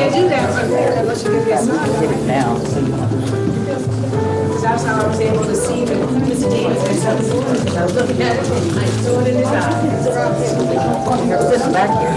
can't do that from there unless you get this sign. Get it down. Because that's how I was able to see that Mr. Davis had something to do, because I was looking at it and I saw it in his eyes. This back here.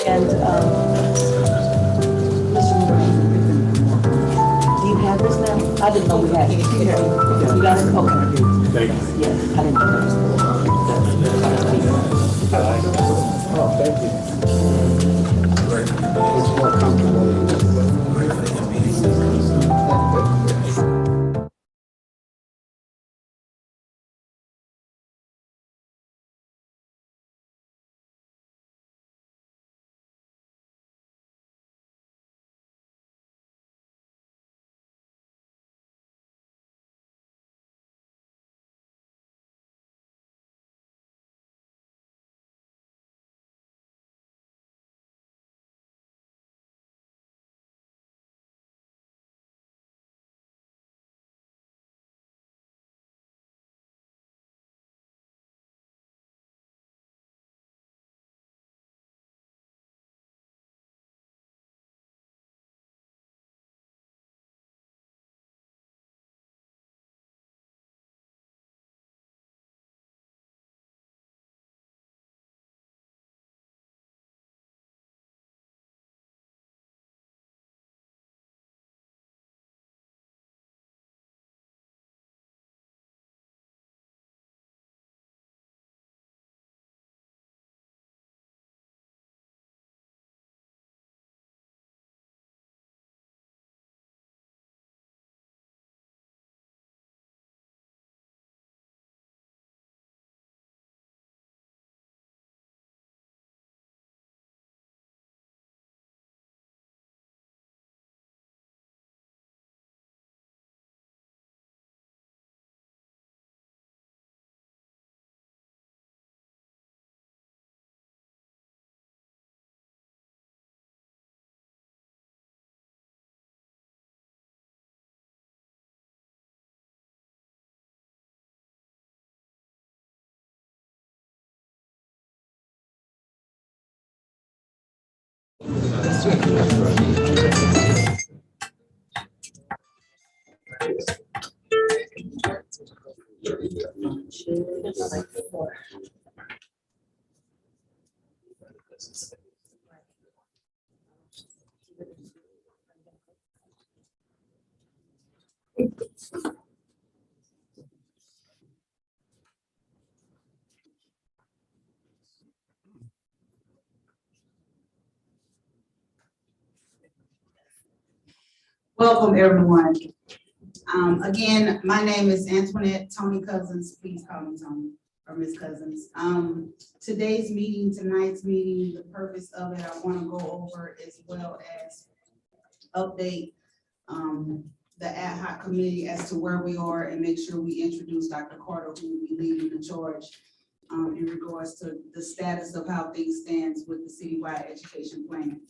And Mr. Murray, do you have this now? I didn't know we had it. You got it? Okay. Thank you. Yes, I didn't know. Oh, thank you. It's more comfortable. Welcome, everyone. Again, my name is Antoinette Tony Cousins. Please call me Tony or Miss Cousins. Today's meeting, tonight's meeting, the purpose of it, I want to go over as well as update the ad hoc committee as to where we are and make sure we introduce Dr. Carter, who will be leading the charge in regards to the status of how things stands with the citywide education plan.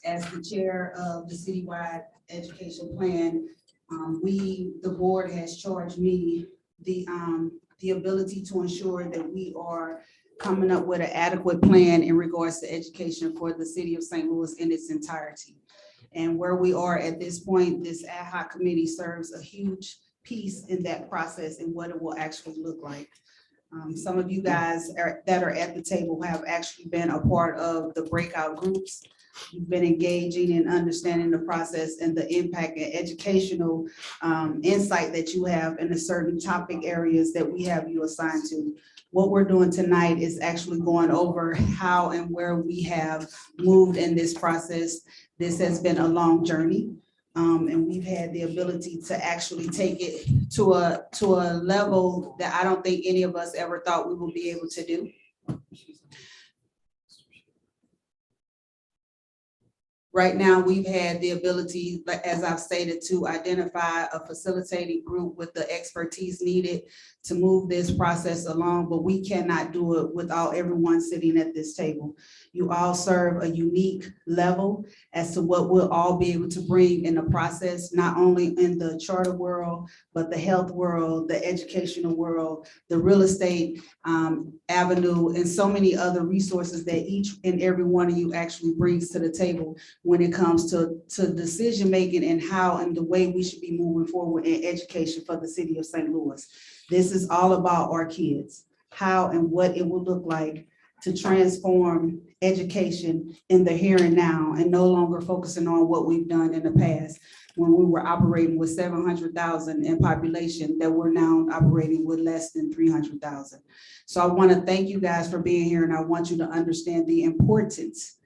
As the chair of the citywide education plan, the board has charged me the ability to ensure that we are coming up with an adequate plan in regards to education for the city of St. Louis in its entirety. And where we are at this point, this ad hoc committee serves a huge piece in that process and what it will actually look like. Some of you guys that are at the table have actually been a part of the breakout groups. You've been engaging and understanding the process and the impact and educational insight that you have in the certain topic areas that we have you assigned to. What we're doing tonight is actually going over how and where we have moved in this process. This has been a long journey. And we've had the ability to actually take it to a level that I don't think any of us ever thought we would be able to do. Right now, we've had the ability, as I've stated, to identify a facilitating group with the expertise needed to move this process along, but we cannot do it without everyone sitting at this table. You all serve a unique level as to what we'll all be able to bring in the process, not only in the charter world, but the health world, the educational world, the real estate avenue, and so many other resources that each and every one of you actually brings to the table when it comes to decision-making and how and the way we should be moving forward in education for the city of St. Louis. This is all about our kids, how and what it will look like to transform education in the here and now and no longer focusing on what we've done in the past when we were operating with 700,000 in population that we're now operating with less than 300,000. So I want to thank you guys for being here, and I want you to understand the importance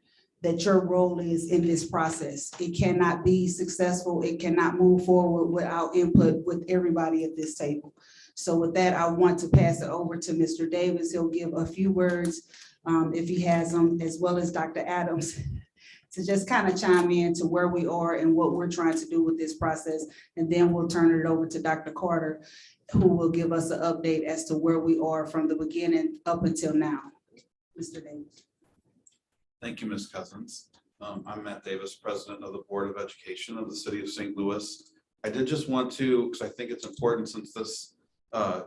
that your role is in this process. It cannot be successful. It cannot move forward without input with everybody at this table. So with that, I want to pass it over to Mr. Davis. He'll give a few words if he has them, as well as Dr. Adams, to just kind of chime in to where we are and what we're trying to do with this process. And then we'll turn it over to Dr. Carter, who will give us an update as to where we are from the beginning up until now. Mr. Davis. Thank you, Ms. Cousins. I'm Matt Davis, President of the Board of Education of the City of St. Louis. I did just want to, because I think it's important since this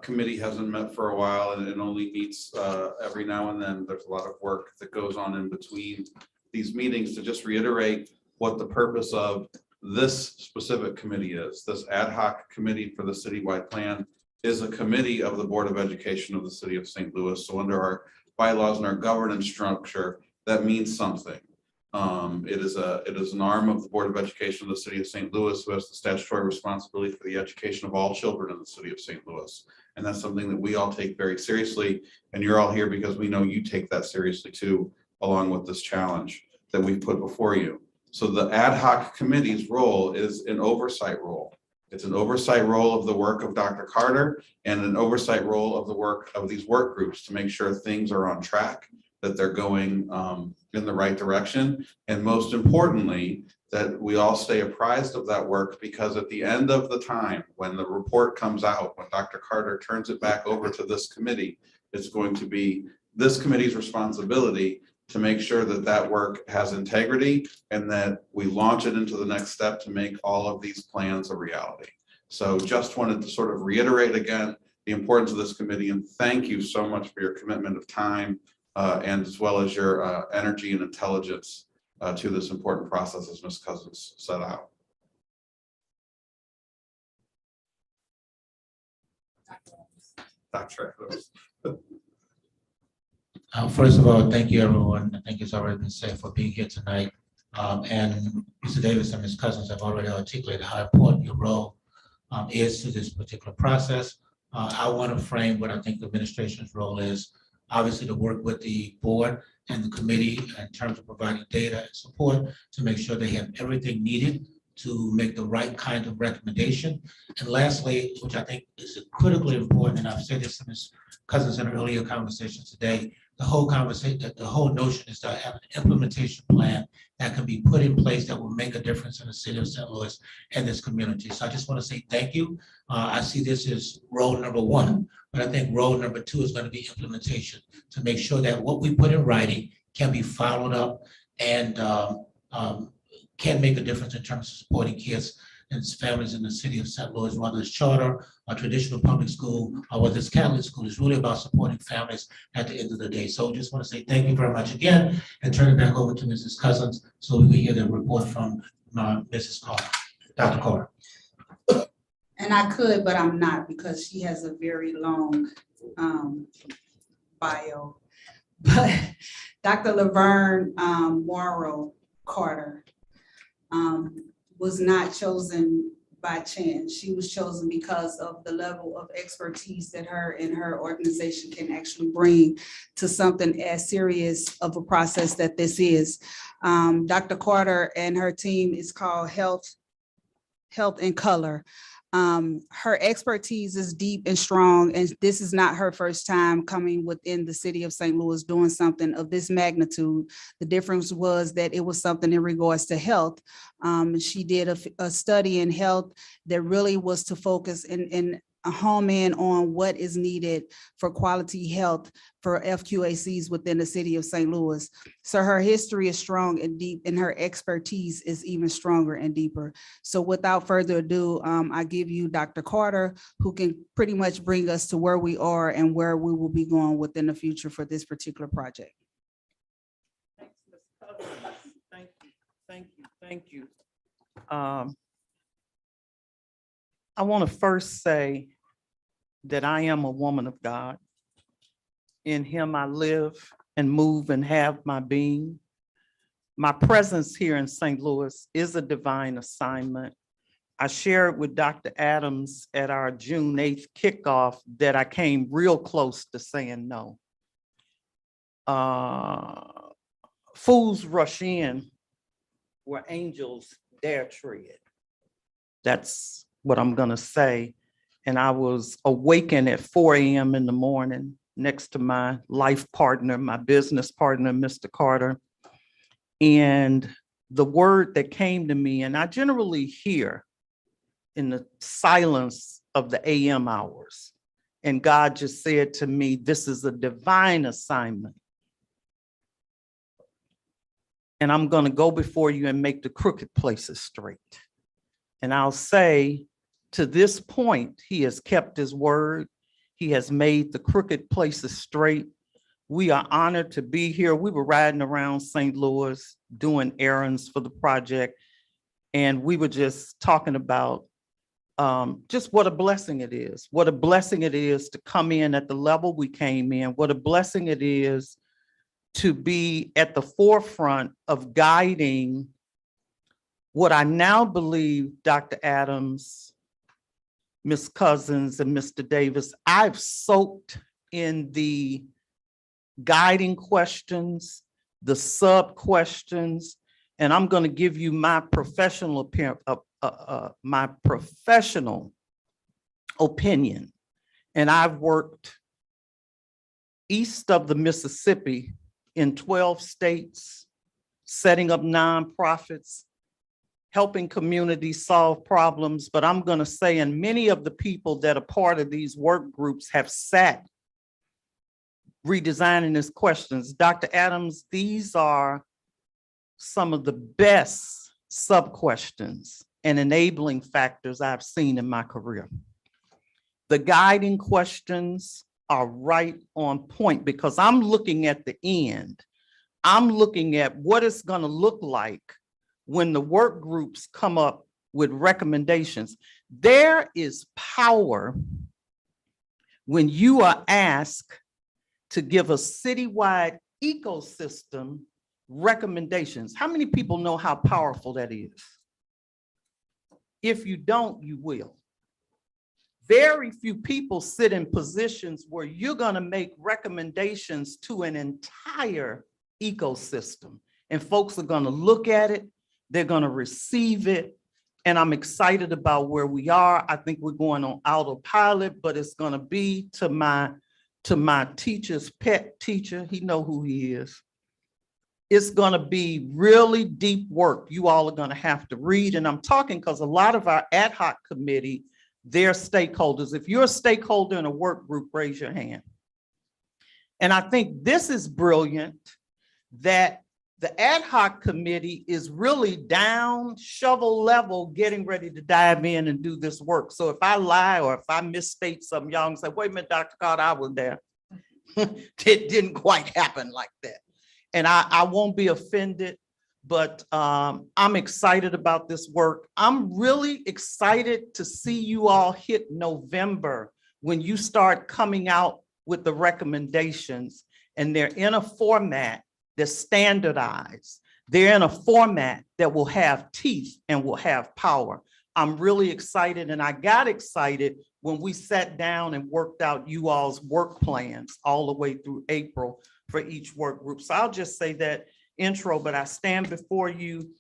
committee hasn't met for a while and it only meets every now and then. There's a lot of work that goes on in between these meetings, to just reiterate what the purpose of this specific committee is. This ad hoc committee for the citywide plan is a committee of the Board of Education of the City of St. Louis. So under our bylaws and our governance structure, that means something. It is an arm of the Board of Education of the City of St. Louis, who has the statutory responsibility for the education of all children in the City of St. Louis. And that's something that we all take very seriously. And you're all here because we know you take that seriously too, along with this challenge that we've put before you. So the ad hoc committee's role is an oversight role. It's an oversight role of the work of Dr. Carter and an oversight role of the work of these work groups to make sure things are on track, that they're going in the right direction. And most importantly, that we all stay apprised of that work, because at the end of the time, when the report comes out, when Dr. Carter turns it back over to this committee, it's going to be this committee's responsibility to make sure that that work has integrity and that we launch it into the next step to make all of these plans a reality. So just wanted to sort of reiterate again the importance of this committee, and thank you so much for your commitment of time and as well as your energy and intelligence to this important process, as Ms. Cousins set out. Dr. Adams. First of all, thank you, everyone. I think it's already been said, for being here tonight. And Mr. Davis and Ms. Cousins have already articulated how important your role is to this particular process. I want to frame what I think the administration's role is, obviously to work with the board and the committee in terms of providing data and support to make sure they have everything needed to make the right kind of recommendation. And lastly, which I think is critically important, and I've said this to Ms. Cousins in an earlier conversation today, the whole notion is to have an implementation plan that can be put in place that will make a difference in the city of St. Louis and this community. So I just want to say thank you. I see this as role number one, but I think role number two is going to be implementation, to make sure that what we put in writing can be followed up and can make a difference in terms of supporting kids and families in the city of St. Louis, whether it's charter or traditional public school or whether it's Catholic school. It's really about supporting families at the end of the day. So just want to say thank you very much again and turn it back over to Mrs. Cousins so we can hear the report from Mrs. Carter, Dr. Carter. And I could, but I'm not because she has a very long bio. But Dr. Laverne Morrow Carter was not chosen by chance. She was chosen because of the level of expertise that her and her organization can actually bring to something as serious of a process that this is. Dr. Carter and her team is called Health in Color. Her expertise is deep and strong, and this is not her first time coming within the city of St. Louis doing something of this magnitude. The difference was that it was something in regards to health. She did a study in health that really was to focus and home in on what is needed for quality health for FQACs within the city of St. Louis. So her history is strong and deep, and her expertise is even stronger and deeper. So without further ado, I give you Dr. Carter, who can pretty much bring us to where we are and where we will be going within the future for this particular project. Thanks, Ms. Cousins. Thank you, thank you, thank you. I want to first say that I am a woman of God. In him I live and move and have my being. My presence here in St. Louis is a divine assignment. I shared with Dr. Adams at our June 8th kickoff that I came real close to saying no. Fools rush in where angels dare tread. That's what I'm gonna say. And I was awakened at 4 a.m. in the morning next to my life partner, my business partner, Mr. Carter. And the word that came to me, and I generally hear in the silence of the AM hours, and God just said to me, this is a divine assignment. And I'm gonna go before you and make the crooked places straight. And I'll say, to this point, he has kept his word. He has made the crooked places straight. We are honored to be here. We were riding around St. Louis doing errands for the project. And we were just talking about just what a blessing it is. What a blessing it is to come in at the level we came in. What a blessing it is to be at the forefront of guiding what I now believe, Dr. Adams, Ms. Cousins, and Mr. Davis, I've soaked in the guiding questions, the sub questions, and I'm going to give you my professional opinion. And I've worked east of the Mississippi in 12 states, setting up nonprofits, helping communities solve problems. But I'm going to say, and many of the people that are part of these work groups have sat redesigning these questions. Dr. Adams, these are some of the best sub-questions and enabling factors I've seen in my career. The guiding questions are right on point because I'm looking at the end. I'm looking at what it's going to look like when the work groups come up with recommendations. There is power when you are asked to give a citywide ecosystem recommendations. How many people know how powerful that is? If you don't, you will. Very few people sit in positions where you're going to make recommendations to an entire ecosystem, and folks are going to look at it. They're going to receive it. And I'm excited about where we are. I think we're going on autopilot, but it's going to be to my teacher's pet teacher. He know who he is. It's going to be really deep work. You all are going to have to read. And I'm talking because a lot of our ad hoc committee, they're stakeholders. If you're a stakeholder in a work group, raise your hand. And I think this is brilliant that the ad hoc committee is really down, shovel level, getting ready to dive in and do this work. So if I lie or if I misstate something, y'all can say, wait a minute, Dr. Carter, I was there. It didn't quite happen like that. And I won't be offended, But I'm excited about this work. I'm really excited to see you all hit November when you start coming out with the recommendations, and they're in a format that's standardized. They're in a format that will have teeth and will have power. I'm really excited, and I got excited when we sat down and worked out you all's work plans all the way through April for each work group. So I'll just say that intro, but I stand before you,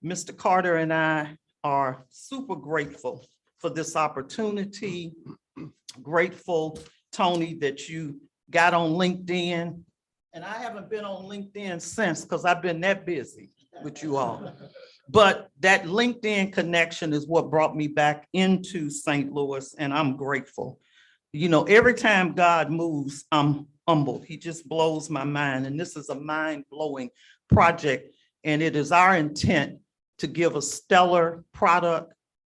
Mr. Carter, and I are super grateful for this opportunity. Grateful, Tony, that you got on LinkedIn. And I haven't been on LinkedIn since, because I've been that busy with you all. But that LinkedIn connection is what brought me back into St. Louis, and I'm grateful. You know, every time God moves, I'm humbled. He just blows my mind. And this is a mind-blowing project. And it is our intent to give a stellar product,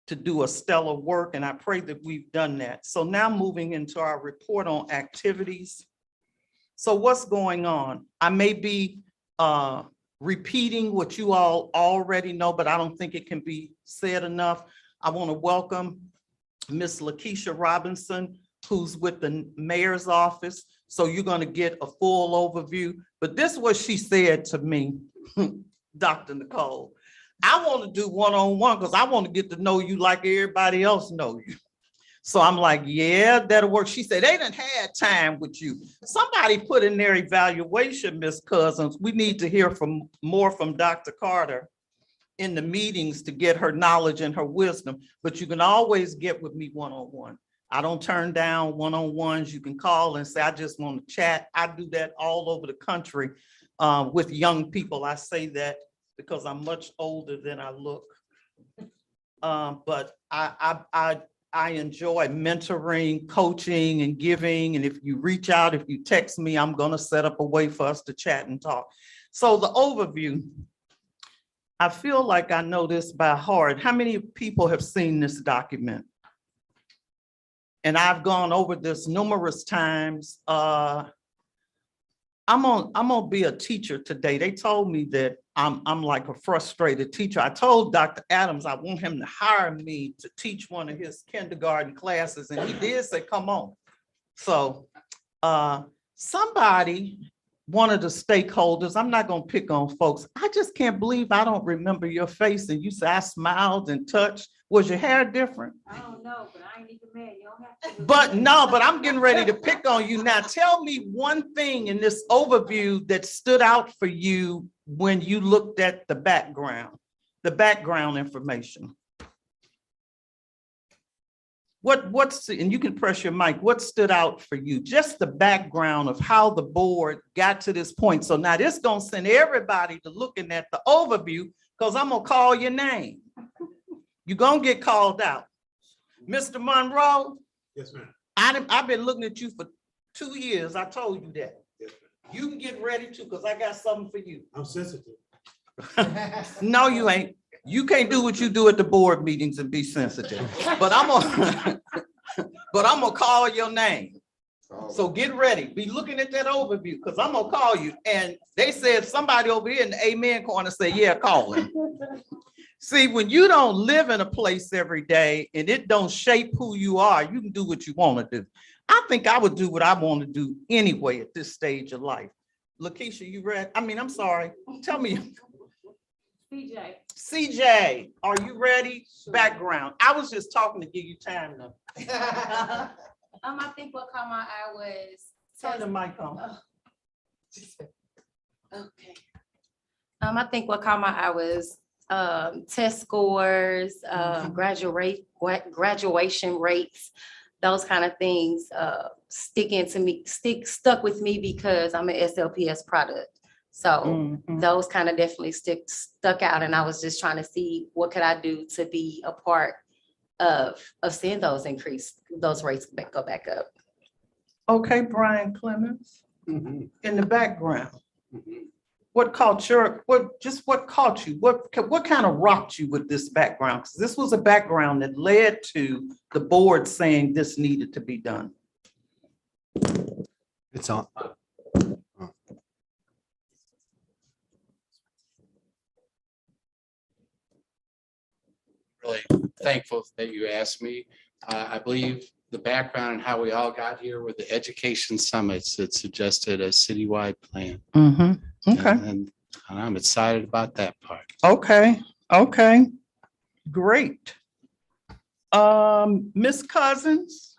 to do a stellar work. And I pray that we've done that. So now moving into our report on activities. So what's going on? I may be repeating what you all already know, but I don't think it can be said enough. I want to welcome Miss Lakeisha Robinson, who's with the mayor's office. So you're going to get a full overview. But this is what she said to me, Dr. Nicole. I want to do one-on-one because I want to get to know you like everybody else know you. So I'm like, yeah, that'll work. She said, they done had time with you. Somebody put in their evaluation, Ms. Cousins. We need to hear more from Dr. Carter in the meetings to get her knowledge and her wisdom. But you can always get with me one-on-one. I don't turn down one-on-ones. You can call and say, I just want to chat. I do that all over the country with young people. I say that because I'm much older than I look. But I enjoy mentoring, coaching, and giving. And if you reach out, if you text me, I'm going to set up a way for us to chat and talk. So the overview, I feel like I know this by heart. How many people have seen this document? And I've gone over this numerous times. I'm gonna be a teacher today. They told me that I'm like a frustrated teacher. I told Dr. Adams I want him to hire me to teach one of his kindergarten classes, and he did say, come on. So somebody, one of the stakeholders, I'm not gonna pick on folks. I just can't believe I don't remember your face. And you said I smiled and touched. Was your hair different? I don't know, but I ain't even mad. You don't have to. But no, but I'm getting ready to pick on you. Now, tell me one thing in this overview that stood out for you when you looked at the background information. What's, and you can press your mic, what stood out for you? Just the background of how the board got to this point. So now this gonna send everybody to looking at the overview, because I'm gonna call your name. You're gonna get called out. Mr. Monroe? Yes, ma'am. I've been looking at you for 2 years. I told you that. Yes, You can get ready to, because I got something for you. I'm sensitive. No, you ain't. You can't do what you do at the board meetings and be sensitive. But I'm gonna call your name. So get ready. Be looking at that overview, because I'm gonna call you. And they said somebody over here in the amen corner said, yeah, call him. See, when you don't live in a place every day and it don't shape who you are, you can do what you want to do. I think I would do what I want to do anyway at this stage of life. Lakeisha, you ready? I mean, I'm sorry. Tell me. CJ. CJ, are you ready? Background. I was just talking to give you time though. I think what caught my eye was. Turn the mic on. Okay. I think what caught my eye was test scores, graduation rates, those kind of things stuck with me because I'm an SLPS product. So those kind of definitely stuck out, and I was just trying to see what could I do to be a part of seeing those rates go back up. Okay, Brian Clemens, in the background. What caught you? What kind of rocked you with this background? Because this was a background that led to the board saying this needed to be done. It's on. thankful that you asked me. I believe the background and how we all got here were the education summits that suggested a citywide plan. Okay, And I'm excited about that part. okay, great. Ms. Cousins,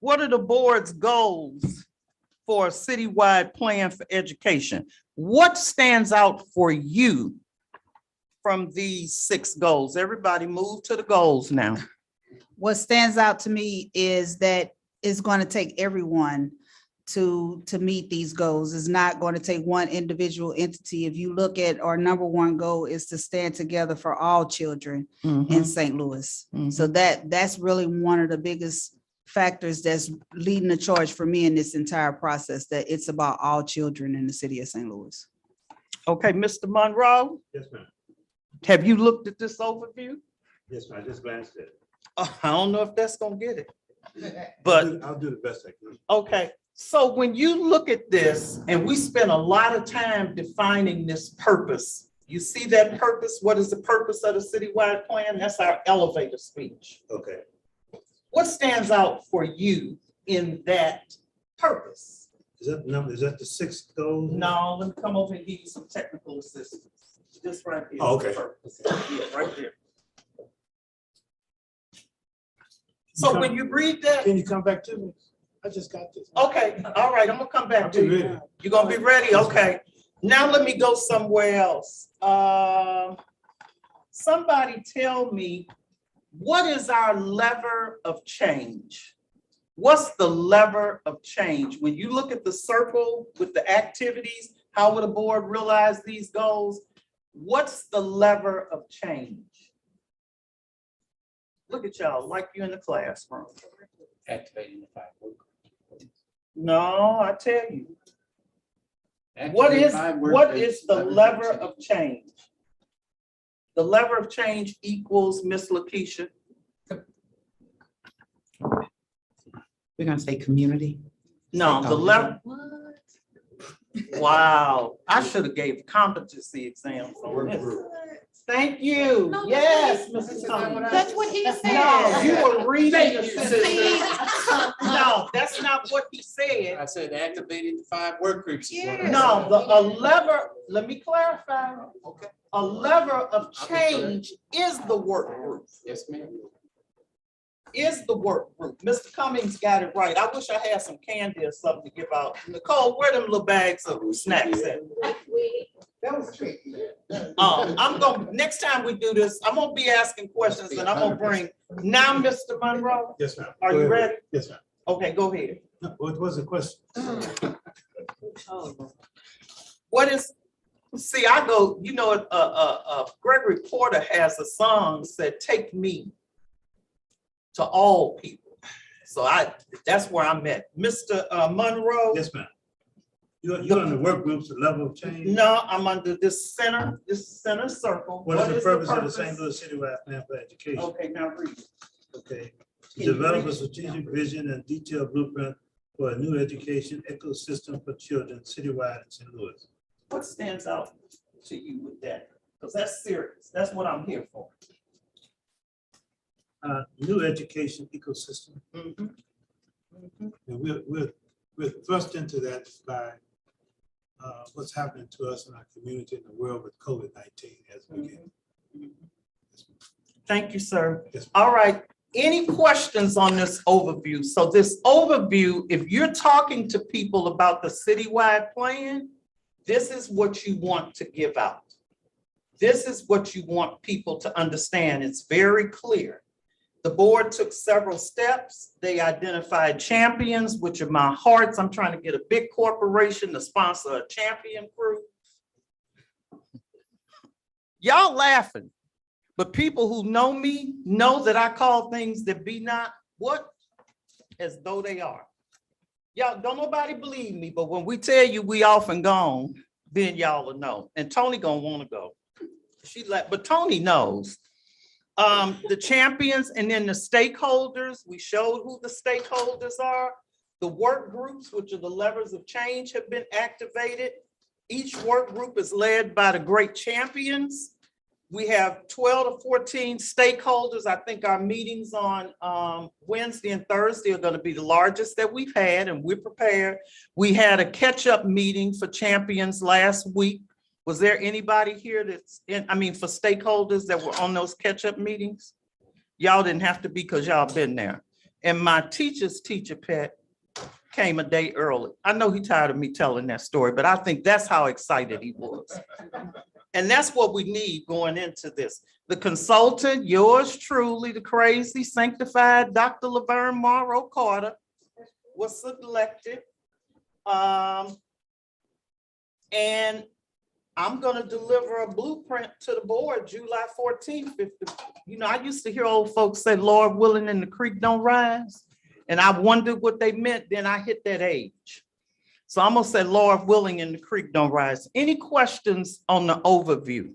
what are the board's goals for a citywide plan for education? What stands out for you from these 6 goals? Everybody move to the goals now. What stands out to me is that it's going to take everyone to meet these goals. It's not going to take one individual entity. If you look at our number 1 goal is to stand together for all children in St. Louis. So that's really one of the biggest factors that's leading the charge for me in this entire process, that it's about all children in the city of St. Louis. Okay, Mr. Monroe, Yes, ma'am. have you looked at this overview? Yes, ma'am. I just glanced at it. I don't know if that's gonna get it. But, I'll do the best I can. okay, so when you look at this, and we spend a lot of time defining this purpose, you see that purpose? What is the purpose of the citywide plan? That's our elevator speech. Okay. What stands out for you in that purpose? Is that number, is that the 6th goal? No, let me come over and give you some technical assistance. This right here. Oh, is the okay. purpose. Yeah, right there. So when you read that, Can you come back to me? I just got this. okay, all right, I'm gonna come back I'll to be you. ready. You gonna be ready? Okay. Now let me go somewhere else. Somebody tell me, what is our lever of change? What's the lever of change? When you look at the circle with the activities, how would a board realize these goals? What's the lever of change? Look at y'all, like you're in the classroom. Activating the 5 work. No, I tell you. What is the lever of change? The lever of change equals, Miss Lakeisha. We're gonna say community. No, the lever. Wow, I should have gave competency exams on this. Thank you. No, Yes, that's Mrs. Thomas. That's what he No, said. you were reading. Thank the you, sentence. No, that's not what he said. I said activating the 5 work groups. is what I No, said. a lever, let me clarify. Okay. A lever of change is the work group. Yes, ma'am. Is the work group. Mr. Cummings got it right. I wish I had some candy or something to give out. Nicole, where them little bags of snacks at? I'm gonna, next time we do this, I'm gonna be asking questions and I'm gonna bring, now, Mr. Monroe, Yes, ma'am. are Go you ahead. ready? Yes, ma'am. Okay, go ahead. What was the question? What is, see, I go, you know, Gregory Porter has a song said, "Take me to all people." So that's where I'm at. Mr. Monroe? Yes, ma'am. You're on the work groups, the level of change? No, I'm under this center circle. What is the purpose of the St. Louis Citywide Plan for Education? Okay, now read it. Okay. To Can you develop read a it? strategic vision and detailed blueprint for a new education ecosystem for children citywide in St. Louis. What stands out to you with that? Because that's serious. That's what I'm here for. New education ecosystem. Mhm. Mhm. And we're thrust into that by what's happening to us in our community and the world with COVID-19 as we get. Thank you, sir. Yes. All right, any questions on this overview? So this overview, if you're talking to people about the citywide plan, this is what you want to give out. This is what you want people to understand. It's very clear. The board took several steps. They identified champions, which are my hearts. I'm trying to get a big corporation to sponsor a champion group. Y'all laughing, but people who know me know that I call things that be not what as though they are. Y'all don't nobody believe me, but when we tell you we off and gone, then y'all will know. And Tony gonna want to go. But Tony knows. The champions and then the stakeholders, we showed who the stakeholders are. The work groups, which are the levers of change, have been activated. Each work group is led by the great champions. We have 12 to 14 stakeholders. I think our meetings on Wednesday and Thursday are going to be the largest that we've had, and we're prepared. We had a catch-up meeting for champions last week. Was there anybody here that's for stakeholders that were on those catch-up meetings? Y'all didn't have to be because y'all been there. And my teacher's teacher, Pat, came a day early. I know he tired of me telling that story, but I think that's how excited he was. And that's what we need going into this. The consultant, yours truly, the crazy sanctified Dr. Laverne Morrow Carter was selected. And I'm gonna deliver a blueprint to the board July 14th. I used to hear old folks say, Lord willing and the creek don't rise. And I wondered what they meant, then I hit that age. So I'm gonna say, Lord willing and the creek don't rise. Any questions on the overview?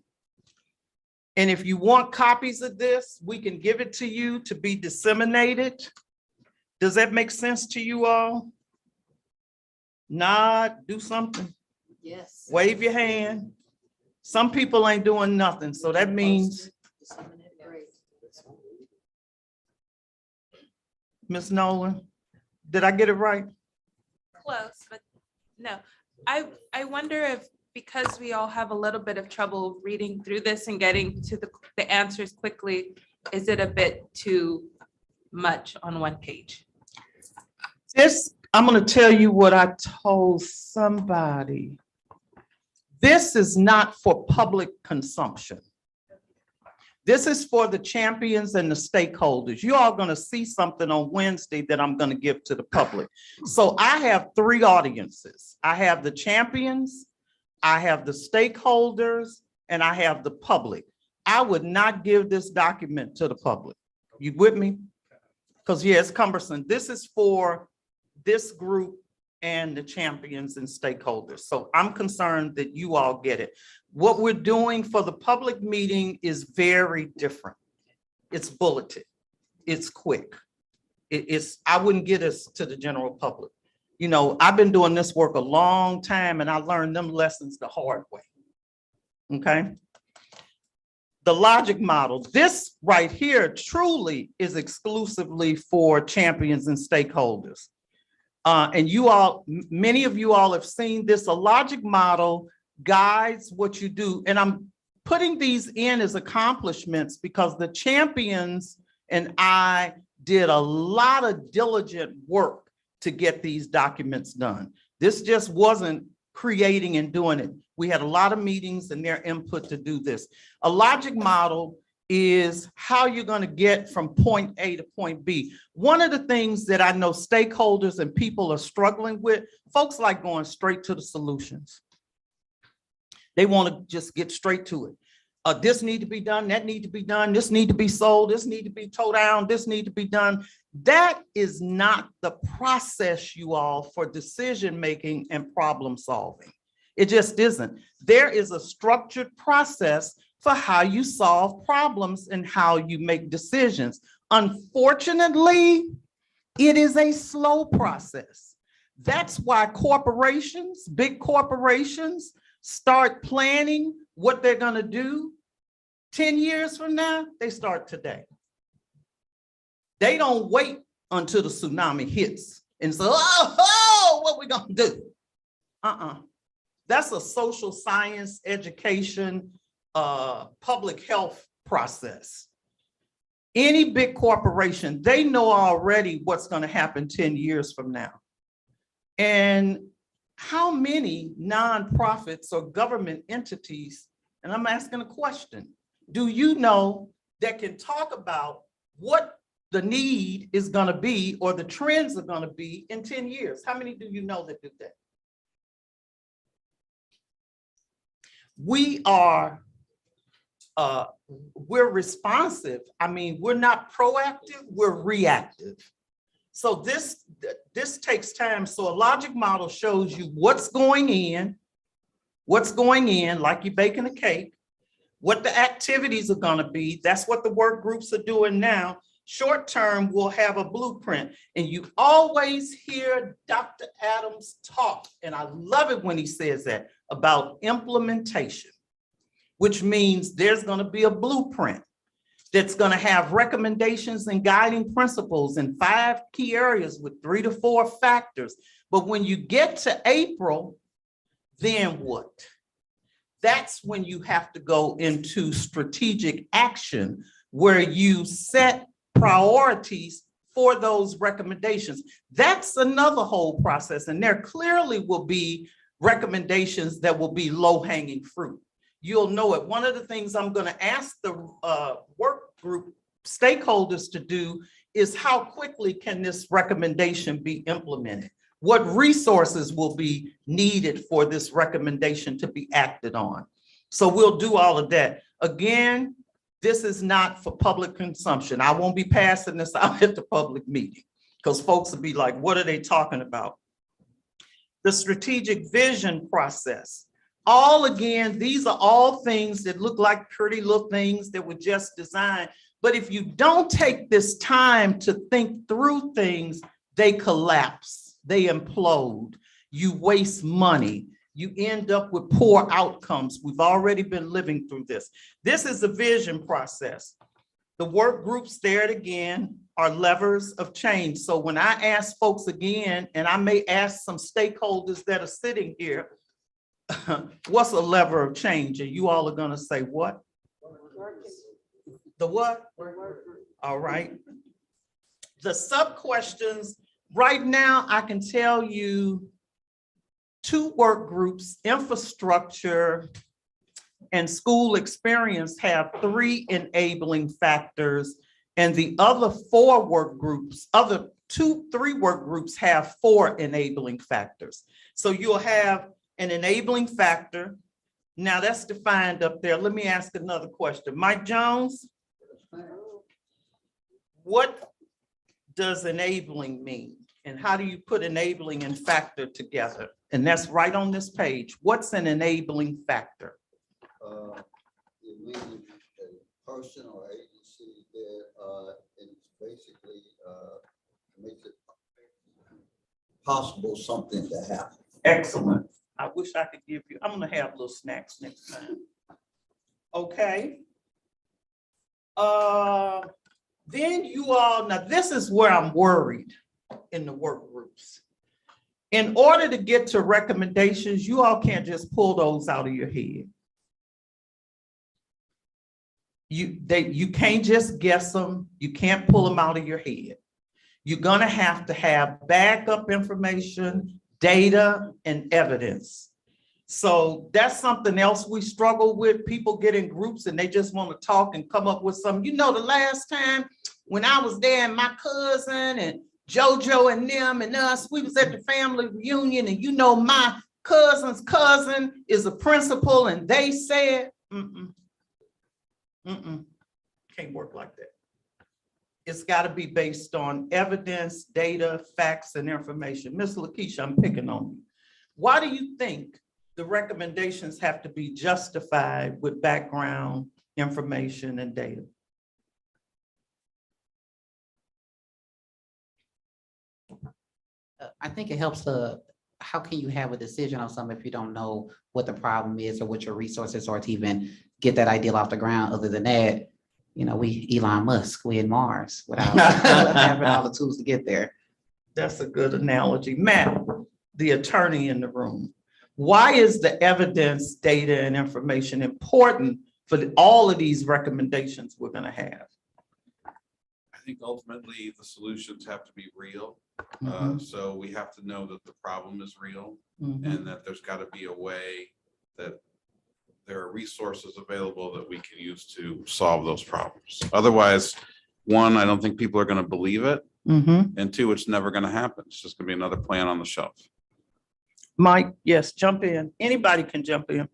And if you want copies of this, we can give it to you to be disseminated. Does that make sense to you all? Nod, do something. Yes. Wave your hand. Some people ain't doing nothing, so that means, Ms. Nolan, did I get it right? Close, but no. I wonder if, because we all have a little bit of trouble reading through this and getting to the answers quickly, is it a bit too much on one page? This, I'm gonna tell you what I told somebody. This is not for public consumption. This is for the champions and the stakeholders. You all gonna see something on Wednesday that I'm gonna give to the public. So I have three audiences. I have the champions, I have the stakeholders, and I have the public. I would not give this document to the public. You with me? Because yeah, it's cumbersome. This is for this group and the champions and stakeholders. So I'm concerned that you all get it. What we're doing for the public meeting is very different. It's bulleted. It's quick. I wouldn't get us to the general public. I've been doing this work a long time and I learned them lessons the hard way. Okay. The logic model, this right here truly is exclusively for champions and stakeholders. And you all, many of you all have seen this. A logic model guides what you do. And I'm putting these in as accomplishments because the champions and I did a lot of diligent work to get these documents done. This just wasn't creating and doing it. We had a lot of meetings and their input to do this. A logic model is how you're going to get from point A to point B. One of the things that I know stakeholders and people are struggling with, folks like going straight to the solutions. They want to just get straight to it. This need to be done, that need to be done, this need to be sold, this need to be towed down, this need to be done. That is not the process, you all, for decision-making and problem solving. It just isn't. There is a structured process for how you solve problems and how you make decisions. Unfortunately, it is a slow process. That's why corporations, big corporations, start planning what they're going to do 10 years from now. They start today. They don't wait until the tsunami hits and say, oh, what we going to do? That's a social science, education, public health process. Any big corporation, they know already what's going to happen 10 years from now. And how many nonprofits or government entities, and I'm asking a question, do you know that can talk about what the need is going to be or the trends are going to be in 10 years? How many do you know that do that? We are we're responsive. We're not proactive, we're reactive. So this takes time. So a logic model shows you what's going in, like you're baking a cake, what the activities are gonna be. That's what the work groups are doing now. Short term, we'll have a blueprint. And you always hear Dr. Adams talk, and I love it when he says that, about implementation. which means there's going to be a blueprint that's going to have recommendations and guiding principles in 5 key areas with 3 to 4 factors. But when you get to April, then what? That's when you have to go into strategic action where you set priorities for those recommendations. That's another whole process. And there clearly will be recommendations that will be low-hanging fruit. You'll know it. One of the things I'm going to ask the work group stakeholders to do is how quickly can this recommendation be implemented? What resources will be needed for this recommendation to be acted on? So we'll do all of that. Again, this is not for public consumption. I won't be passing this out at the public meeting because folks will be like, what are they talking about? The strategic vision process. These are all things that look like pretty little things that were just designed. But if you don't take this time to think through things, they collapse, they implode, you waste money, you end up with poor outcomes. We've already been living through this. This is a vision process. The work groups, there it again, are levers of change. So when I ask folks again, and I may ask some stakeholders that are sitting here, what's a lever of change? And you all are gonna say what? The what? All right. The sub-questions, right now, I can tell you 2 work groups, infrastructure and school experience, have 3 enabling factors, and the other 4 work groups, 3 work groups have 4 enabling factors. So you'll have an enabling factor. Now that's defined up there. Let me ask another question. Mike Jones, what does enabling mean? And how do you put enabling and factor together? And that's right on this page. What's an enabling factor? It means a person or agency that it's basically makes it possible something to happen. Excellent. I wish I could give you, I'm gonna have little snacks next time. Okay. Then you all, now this is where I'm worried in the work groups. In order to get to recommendations, you all can't just pull those out of your head. You can't just guess them. You can't pull them out of your head. You're gonna have to have backup information, data, and evidence. So that's something else we struggle with. People get in groups and they just want to talk and come up with something. You know, the last time when I was there and my cousin and JoJo and them and us, we was at the family reunion, and you know, my cousin's cousin is a principal and they said, can't work like that. It's got to be based on evidence, data, facts, and information. Ms. Lakeisha, I'm picking on you. Why do you think the recommendations have to be justified with background information and data? I think it helps how can you have a decision on something if you don't know what the problem is or what your resources are to even get that idea off the ground? Other than that, you know, we Elon Musk, we in Mars without having all the tools to get there. That's a good analogy. Matt, the attorney in the room, why is the evidence, data, and information important for all of these recommendations we're going to have? I think ultimately the solutions have to be real. Mhm. So we have to know that the problem is real, Mhm. and that there's got to be a way that there are resources available that we can use to solve those problems. Otherwise, 1, I don't think people are going to believe it. Mhm. And 2, it's never going to happen. It's just going to be another plan on the shelf. Mike, yes, jump in. Anybody can jump in.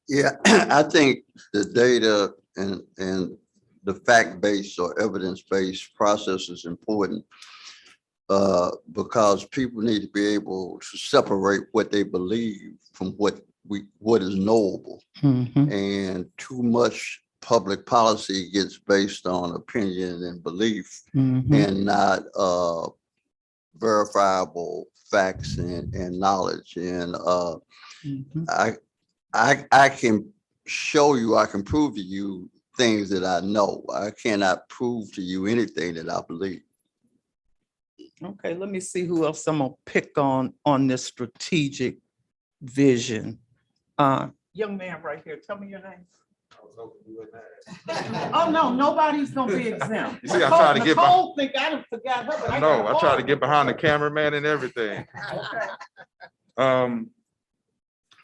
Yeah, I think the data and the fact-based or evidence-based process is important because people need to be able to separate what they believe from what is knowable. And too much public policy gets based on opinion and belief and not verifiable facts and knowledge. And I can show you, I can prove to you things that I know. I cannot prove to you anything that I believe. Okay, let me see who else I'm gonna pick on this strategic vision. Young man right here, tell me your name. Oh, no, nobody's gonna be exempt. You see, I tried to get Nicole think I done forgot her, but I No, got I tried to all get of behind the them. cameraman and everything. Okay.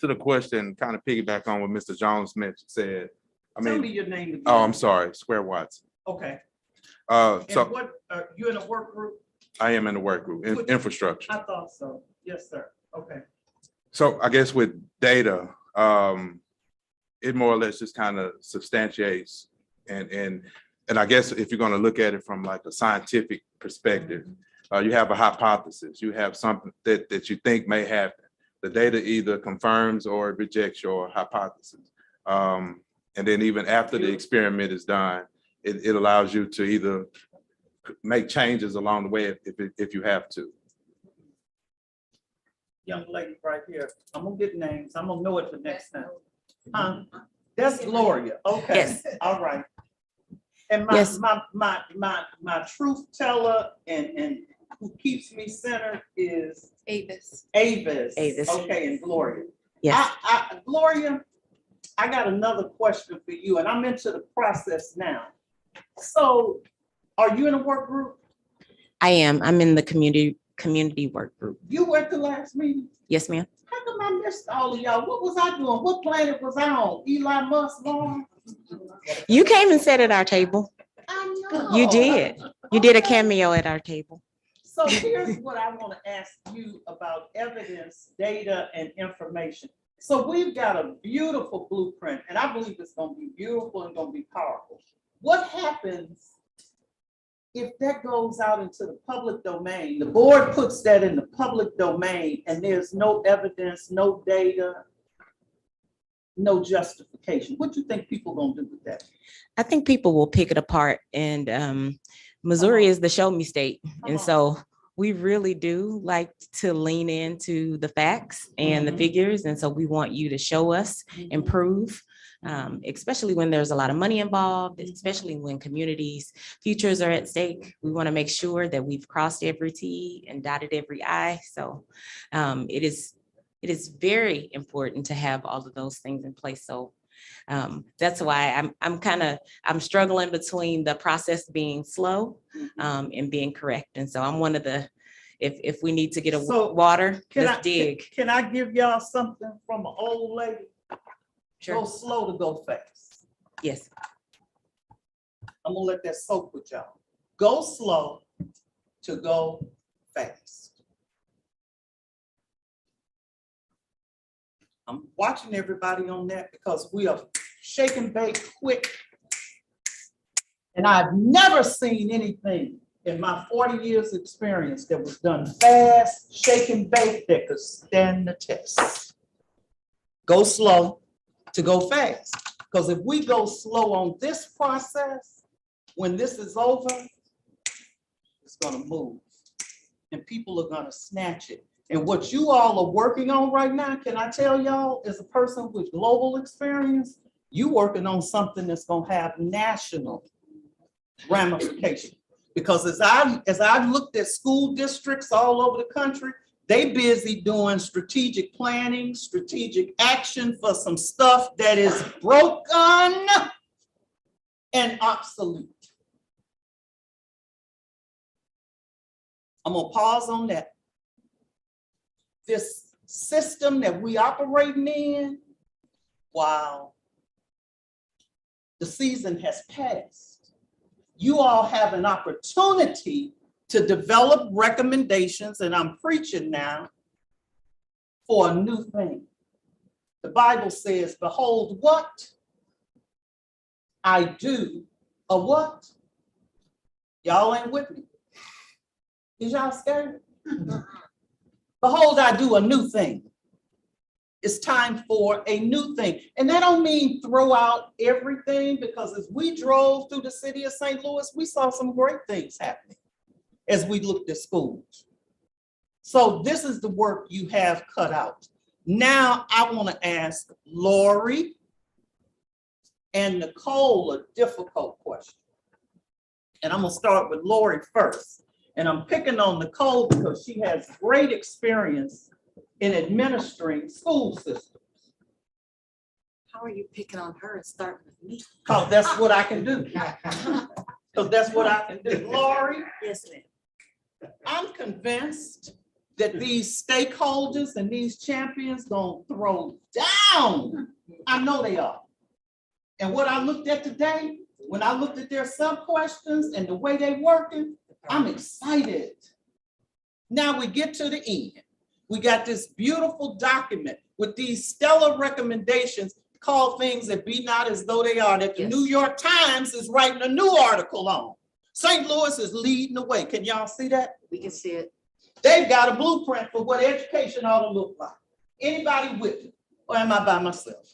To the question, kind of piggyback on what Mr. Jones said. I Tell me mean, your name again. oh, I'm sorry, Square Watson. Okay, So and what, you in a work group? I am in the work group, infrastructure. I thought so, yes, sir, okay. So I guess with data, it more or less just kind of substantiates and I guess if you're going to look at it from like a scientific perspective, you have a hypothesis, you have something that you think may happen. The data either confirms or rejects your hypothesis. And then even after the experiment is done, it allows you to either make changes along the way if you have to. Young lady right here, I'm gonna get names, I'm gonna know it the next time. Huh? That's Gloria, okay, Yes. all right. And Yes. my truth teller and who keeps me centered is Avis. Avis. Avis. Okay, and Gloria. Yes. Gloria, I got another question for you, and I'm into the process now. So, are you in a work group? I am. I'm in the community work group. You were at the last meeting? Yes, ma'am. How come I missed all of y'all? What was I doing? What planet was I on? Elon Musk on? You came and sat at our table. I know. You did. You did a Okay. cameo at our table. So here's what I want to ask you about evidence, data, and information. So we've got a beautiful blueprint, and I believe it's going to be beautiful and going to be powerful. What happens if that goes out into the public domain? The board puts that in the public domain, and there's no evidence, no data, no justification. What do you think people gonna do with that? I think people will pick it apart, and Missouri is the show me state. And so we really do like to lean into the facts and the figures. And so we want you to show us and prove, especially when there's a lot of money involved, especially when communities' futures are at stake. We want to make sure that we've crossed every T and dotted every I. So it is very important to have all of those things in place. So that's why I'm struggling between the process being slow and being correct. And so I'm one of the, if we need to get water, let's dig. Can I give y'all something from an old lady? Go slow to go fast. Yes. I'm gonna let that soak with y'all. Go slow to go fast. I'm watching everybody on that because we are shake and bake quick. And I've never seen anything in my 40 years experience that was done fast, shake and bake that could stand the test. Go slow to go fast. Because if we go slow on this process, when this is over, it's gonna move. And people are gonna snatch it. And what you all are working on right now, can I tell y'all, as a person with global experience, you working on something that's gonna have national ramifications. Because as I've looked at school districts all over the country, they busy doing strategic planning, strategic action for some stuff that is broken and obsolete. I'm gonna pause on that. This system that we operating in, wow, the season has passed. You all have an opportunity to develop recommendations, and I'm preaching now, for a new thing. The Bible says, behold, what I do, a what? Y'all ain't with me. Is y'all scared? Behold, I do a new thing. It's time for a new thing. And that don't mean throw out everything, because as we drove through the city of St. Louis, we saw some great things happening as we looked at schools. So this is the work you have cut out. Now I want to ask Lori, and Nicole a difficult question. And I'm gonna start with Lori first. And I'm picking on Nicole because she has great experience in administering school systems. How are you picking on her and starting with me? Because that's what I can do. Because that's what I can do. Lori, Yes, ma'am. I'm convinced that these stakeholders and these champions gonna throw down. I know they are. And what I looked at today, when I looked at their sub-questions and the way they working, I'm excited. Now we get to the end. We got this beautiful document with these stellar recommendations, call things that be not as though they are, that the Yes. New York Times is writing a new article on. St. Louis is leading the way. Can y'all see that? We can see it. They've got a blueprint for what education ought to look like. Anybody with me, or am I by myself?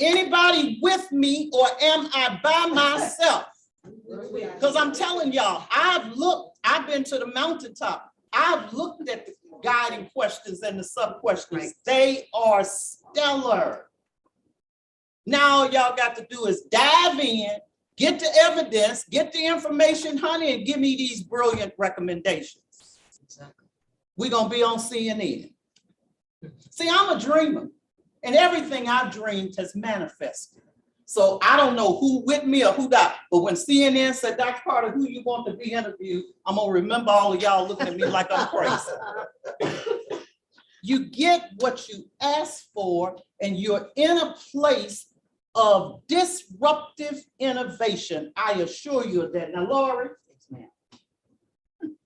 Anybody with me, or am I by myself? Because I'm telling y'all, I've been to the mountaintop. I've looked at the guiding questions and the sub-questions. Right. They are stellar. Now all y'all got to do is dive in, get the evidence, get the information, honey, and give me these brilliant recommendations. Exactly. We're gonna be on CNN. See, I'm a dreamer, and everything I've dreamed has manifested. So I don't know who with me or who not, but when CNN said, Dr. Carter, who you want to be interviewed, I'm gonna remember all of y'all looking at me like I'm crazy. You get what you ask for, and you're in a place of disruptive innovation. I assure you of that. Now, Lori, Yes, ma'am.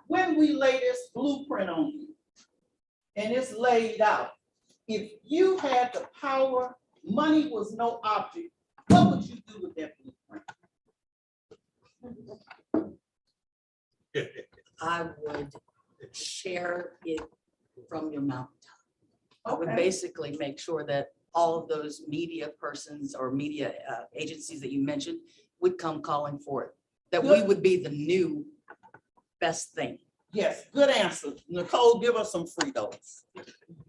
when we lay this blueprint on you, and it's laid out, if you had the power, money was no object, what would you do with that blueprint? I would share it from your mountaintop. I would Okay. basically make sure that all of those media persons or media agencies that you mentioned would come calling for it. That we Good. would be the new best thing. Yes, good answer. Nicole, give us some Fritos.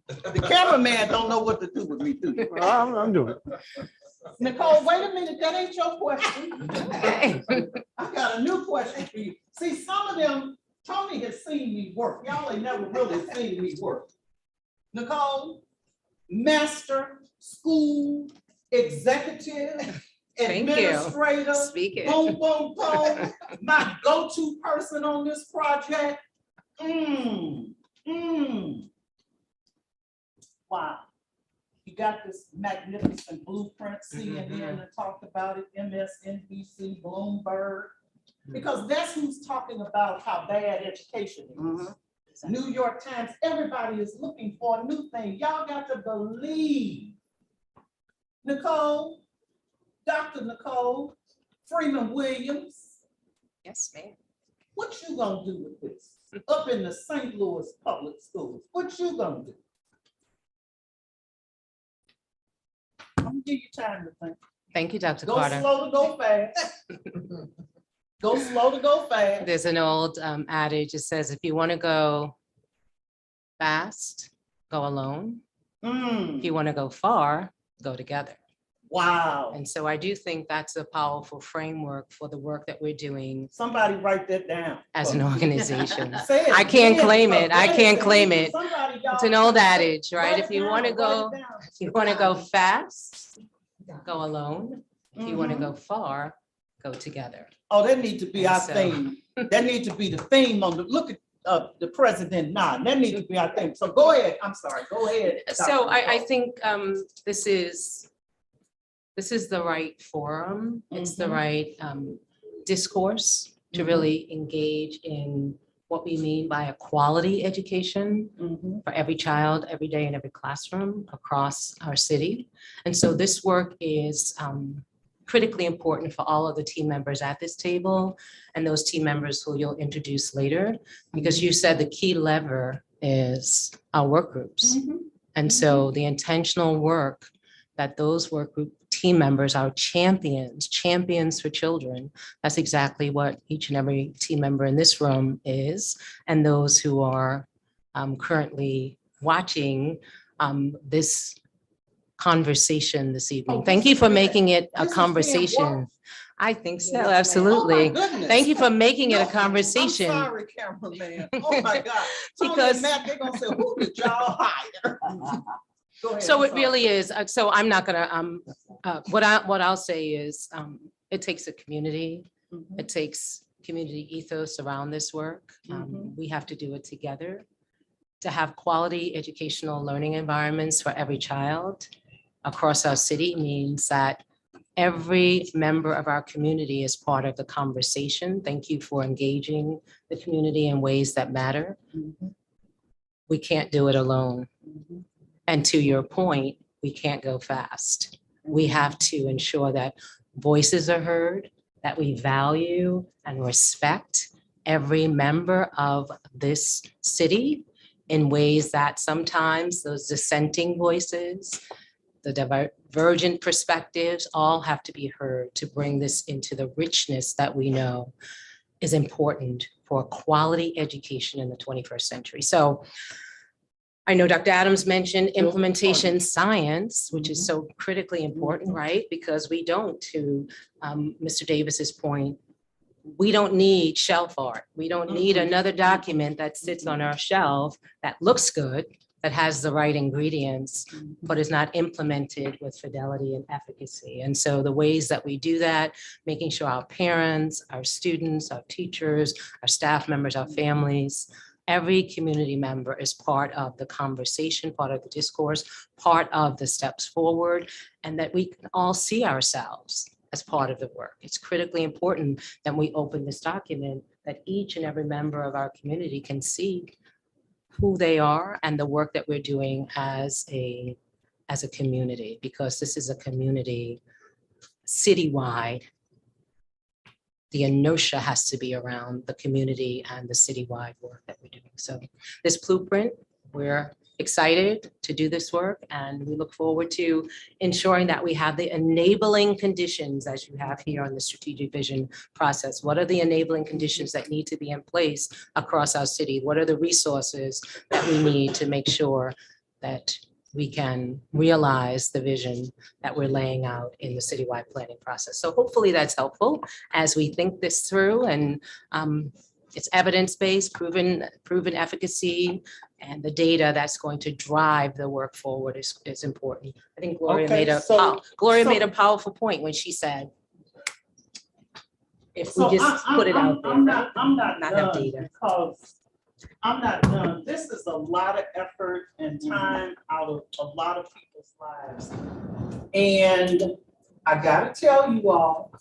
The cameraman don't know what to do with me, do you? I'm doing it. Nicole, wait a minute, that ain't your question. I got a new question for you. See, some of them, Tony has seen me work. Y'all ain't never really seen me work. Nicole, master, school, executive, Thank you. administrator, Speak it. boom, boom, boom, my go-to person on this project. Wow. You got this magnificent blueprint, CNN that talked about it, MSNBC, Bloomberg, because that's who's talking about how bad education is. Mhm. New York Times, everybody is looking for a new thing. Y'all got to believe. Nicole, Dr. Nicole Freeman Williams, Yes, ma'am. what you gonna do with this? Up in the St. Louis public schools, what you gonna do? I'm gonna give you time to think. Thank you, Dr. Go Carter. slow to go fast. Go slow to go fast. There's an old adage, it says, if you want to go fast, go alone. If you want to go far, go together. Wow. And so I do think that's a powerful framework for the work that we're doing Somebody write that down. as an organization. Say it I can't again, claim it. I say can't claim it. Somebody, y'all, It's an old say it. adage, right? Write If it you want to down, write go, it down. if you want to go fast, go alone. If you want to Mhm. go far, go together. Oh, that needs to be And our so- theme. That needs to be the theme on the, look at the president nod. That needs to be our theme. So go ahead. I'm sorry. Go ahead. So Dr. I Nicole. think this is the right forum. It's the Mhm. right discourse to Mhm. really engage in what we mean by a quality education Mhm. for every child, every day in every classroom across our city. And so this work is critically important for all of the team members at this table and those team members who you'll introduce later, because you said the key lever is our work groups. Mhm. And so the intentional work that those work group team members are champions for children. That's exactly what each and every team member in this room is. And those who are currently watching this conversation this evening. Oh, Thank this you is for good. making it This a is being conversation. worked. I think so, Yes, ma'am. absolutely. Oh, my goodness. Thank you for making it No, a conversation. I'm sorry, cameraman. Oh, my God. Tony Because- and Matt, they're gonna say, who did y'all hire? Go ahead, So I'm it sorry. really is, so I'm not gonna, what I'll say is, it takes a community. Mhm. It takes community ethos around this work. Mhm. We have to do it together. To have quality educational learning environments for every child across our city means that every member of our community is part of the conversation. Thank you for engaging the community in ways that matter. Mhm. We can't do it alone. Mhm. And to your point, we can't go fast. We have to ensure that voices are heard, that we value and respect every member of this city in ways that sometimes those dissenting voices, the divergent perspectives, all have to be heard to bring this into the richness that we know is important for quality education in the 21st century. So I know Dr. Adams mentioned implementation science, which is so critically important, right? Because we don't, to Mr. Davis's point, we don't need shelf art. We don't need another document that sits on our shelf that looks good, that has the right ingredients, but is not implemented with fidelity and efficacy. And so the ways that we do that, making sure our parents, our students, our teachers, our staff members, our families, every community member is part of the conversation, part of the discourse, part of the steps forward, and that we can all see ourselves as part of the work. It's critically important that we open this document, that each and every member of our community can see who they are and the work that we're doing as a community, because this is a community citywide. The inertia has to be around the community and the citywide work that we're doing. So this blueprint, we're excited to do this work, and we look forward to ensuring that we have the enabling conditions, as you have here on the strategic vision process. What are the enabling conditions that need to be in place across our city? What are the resources that we need to make sure that we can realize the vision that we're laying out in the citywide planning process? So hopefully that's helpful as we think this through, and it's evidence-based, proven efficacy, and the data that's going to drive the work forward is important. I think Gloria Okay, made a so- made a powerful point when she said, if we So just put it out there, I'm not not have done data. because I'm not done. This is a lot of effort and time out of a lot of people's lives. And I gotta tell you all,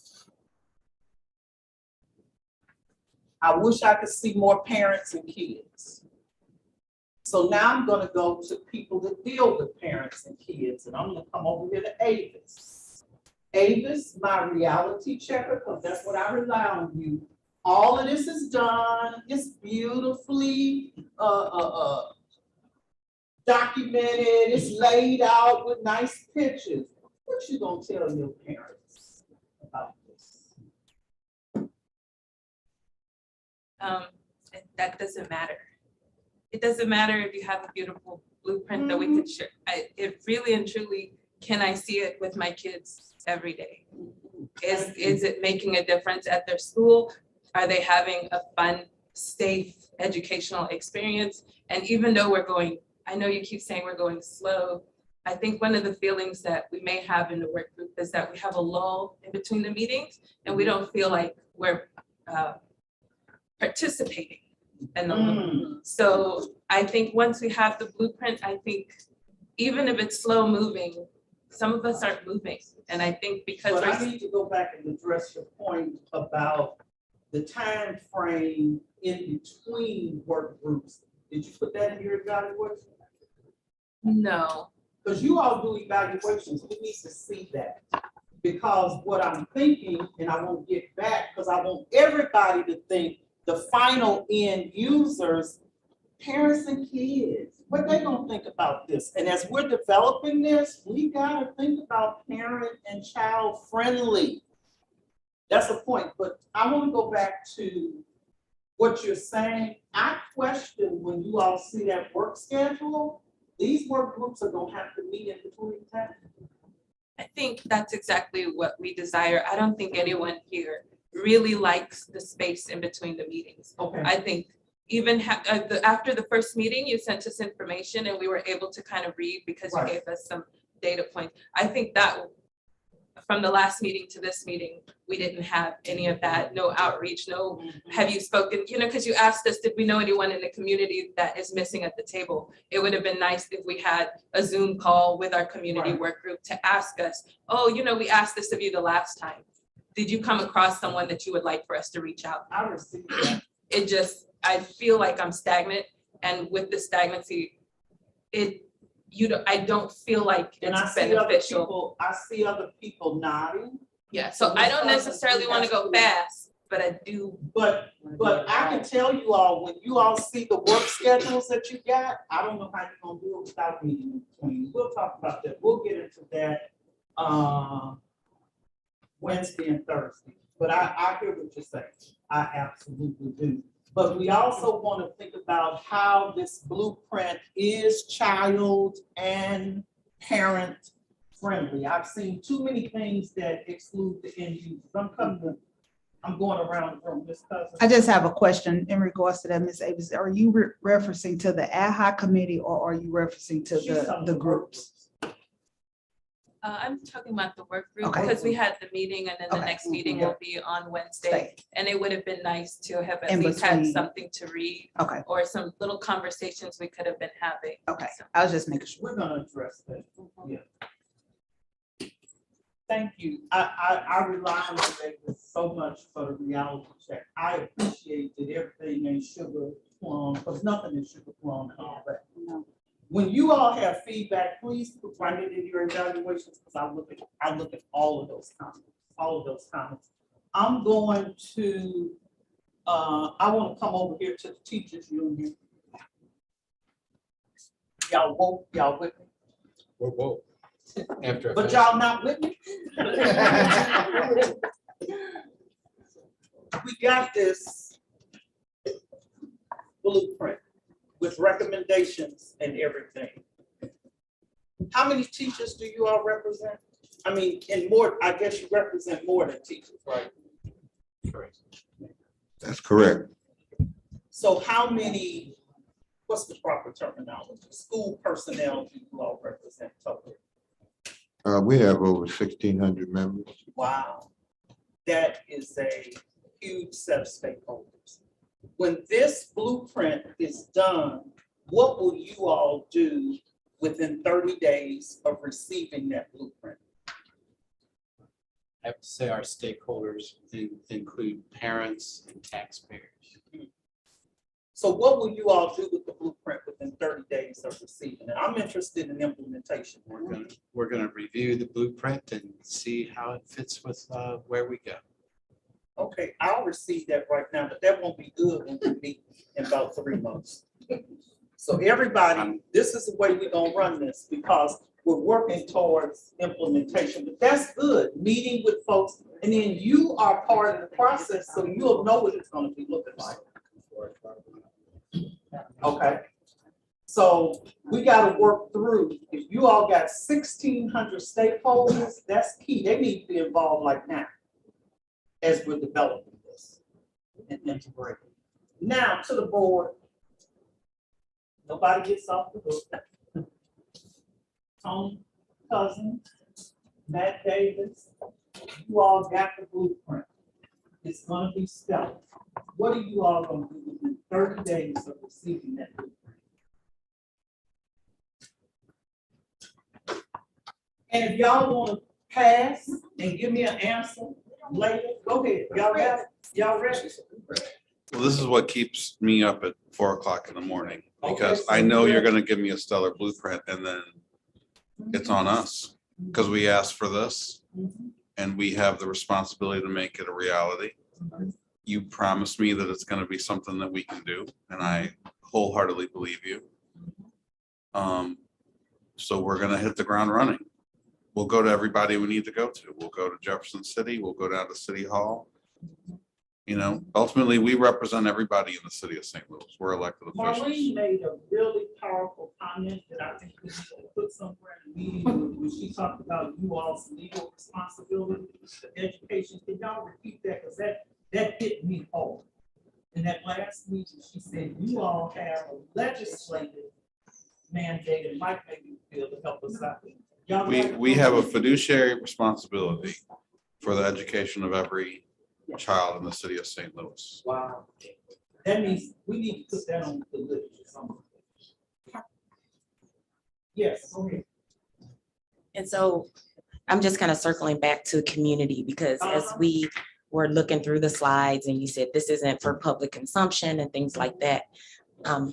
I wish I could see more parents and kids. So now I'm gonna go to people that deal with parents and kids, and I'm gonna come over here to Avis. Avis, my reality checker, because that's what I rely on you. All of this is done, it's beautifully documented, it's laid out with nice pictures. What you gonna tell your parents about this? That doesn't matter. It doesn't matter if you have a beautiful blueprint that we could share. It really and truly, can I see it with my kids every day? Is it making a difference at their school? Are they having a fun, safe educational experience? And even though we're going, I know you keep saying we're going slow, I think one of the feelings that we may have in the work group is that we have a lull in between the meetings and we don't feel like we're participating in the So I think once we have the blueprint, I think even if it's slow moving, some of us aren't moving. And I think because But I we're, need to go back and address your point about the time frame in between work groups. Did you put that in your evaluation? no, Because you all do evaluations, we need to see that. Because what I'm thinking, and I won't get back, because I want everybody to think the final end users, parents and kids, what they gonna think about this? And as we're developing this, we gotta think about parent and child friendly. That's the point, but I wanna go back to what you're saying. I question when you all see that work schedule, these work groups are gonna have to meet in between time. I think that's exactly what we desire. I don't think anyone here really likes the space in between the meetings. Okay. I think even after the first meeting, you sent us information and we were able to kind of read because you Right. gave us some data points. I think that from the last meeting to this meeting, we didn't have any of that, no outreach, no, have you spoken, because you asked us, did we know anyone in the community that is missing at the table? It would have been nice if we had a Zoom call with our community Right. work group to ask us, oh, we asked this of you the last time. Did you come across someone that you would like for us to reach out? I received that. I feel like I'm stagnant, and with the stagnancy, I don't feel like And I it's see other beneficial. people, I see other people nodding, Yeah, so I don't necessarily want to go fast, but I do. but I can tell you all, when you all see the work schedules that you got, I don't know how you're gonna do it without meeting in between. We'll talk about that. We'll get into that, Wednesday and Thursday. But I hear what you're saying. I absolutely do. But we also want to think about how this blueprint is child and parent friendly. I've seen too many things that exclude the end users. I'm going around the room, Ms. Cousins. I just have a question in regards to that, Ms. Avis. Are you referencing to the ad hoc committee or are you referencing to She's talking the about groups? I'm talking about the work group Okay. because we had the meeting and then the Okay. next meeting Yeah. will be on Wednesday. Stay. And it would have been nice to have at In least had between. something to read Okay, or some little conversations we could have been having. okay. So- I was just making sure. We're gonna address that, yeah. Thank you. I rely on you David, so much for the reality check. I appreciate that everything ain't sugar plum, because nothing is sugar plum and all that. When you all have feedback, please write it in your evaluations, because I look at all of those comments, I'm going to, I want to come over here to the teachers union. Y'all woke, y'all with me? Whoa. After. But y'all not with me? We got this blueprint with recommendations and everything. How many teachers do you all represent? I mean, and more, I guess you represent more than teachers, right? That's correct. So how many, what's the proper terminology? School personnel do you all represent totally? We have over 1,600 members. Wow, that is a huge set of stakeholders. When this blueprint is done, what will you all do within 30 days of receiving that blueprint? I have to say our stakeholders include parents and taxpayers. So what will you all do with the blueprint within 30 days of receiving it? I'm interested in implementation. We're gonna review the blueprint and see how it fits with where we go. Okay, I'll receive that right now, but that won't be good when we meet in about 3 months. So everybody, this is the way we're gonna run this, because we're working towards implementation, but that's good, meeting with folks, and then you are part of the process, so you'll know what it's gonna be looking like. Okay, so we gotta work through, if you all got 1,600 stakeholders, that's key, they need to be involved like now as we're developing this and integrating. Now to the board. Nobody gets off the hook. Tony Cousins, Matt Davis, you all got the blueprint. It's gonna be stellar. What are you all gonna do within 30 days of receiving that blueprint? And if y'all wanna pass and give me an answer later, go ahead. Y'all ready? Y'all ready? Well, this is what keeps me up at 4 o'clock in the morning, because Okay, so I know you're you're- gonna give me a stellar blueprint and then it's on us. Because we asked for this and we have the responsibility to make it a reality. You promised me that it's gonna be something that we can do, and I wholeheartedly believe you. So we're gonna hit the ground running. We'll go to everybody we need to go to. We'll go to Jefferson City, we'll go down to City Hall. You know, ultimately, we represent everybody in the city of St. Louis. We're elected officials. Marlene made a really powerful comment that I think we should put somewhere in the meeting when she talked about you all's legal responsibility for education. Can y'all repeat that? Because that hit me hard. In that last meeting, she said, you all have a legislative mandate, and Mike maybe feel to help us out. Y'all We have a fiduciary responsibility for the education of every child in the city of St. Louis. Wow. That means we need to put that on the list or something. Yes, go ahead. And so I'm just kind of circling back to community because as we were looking through the slides and you said this isn't for public consumption and things like that,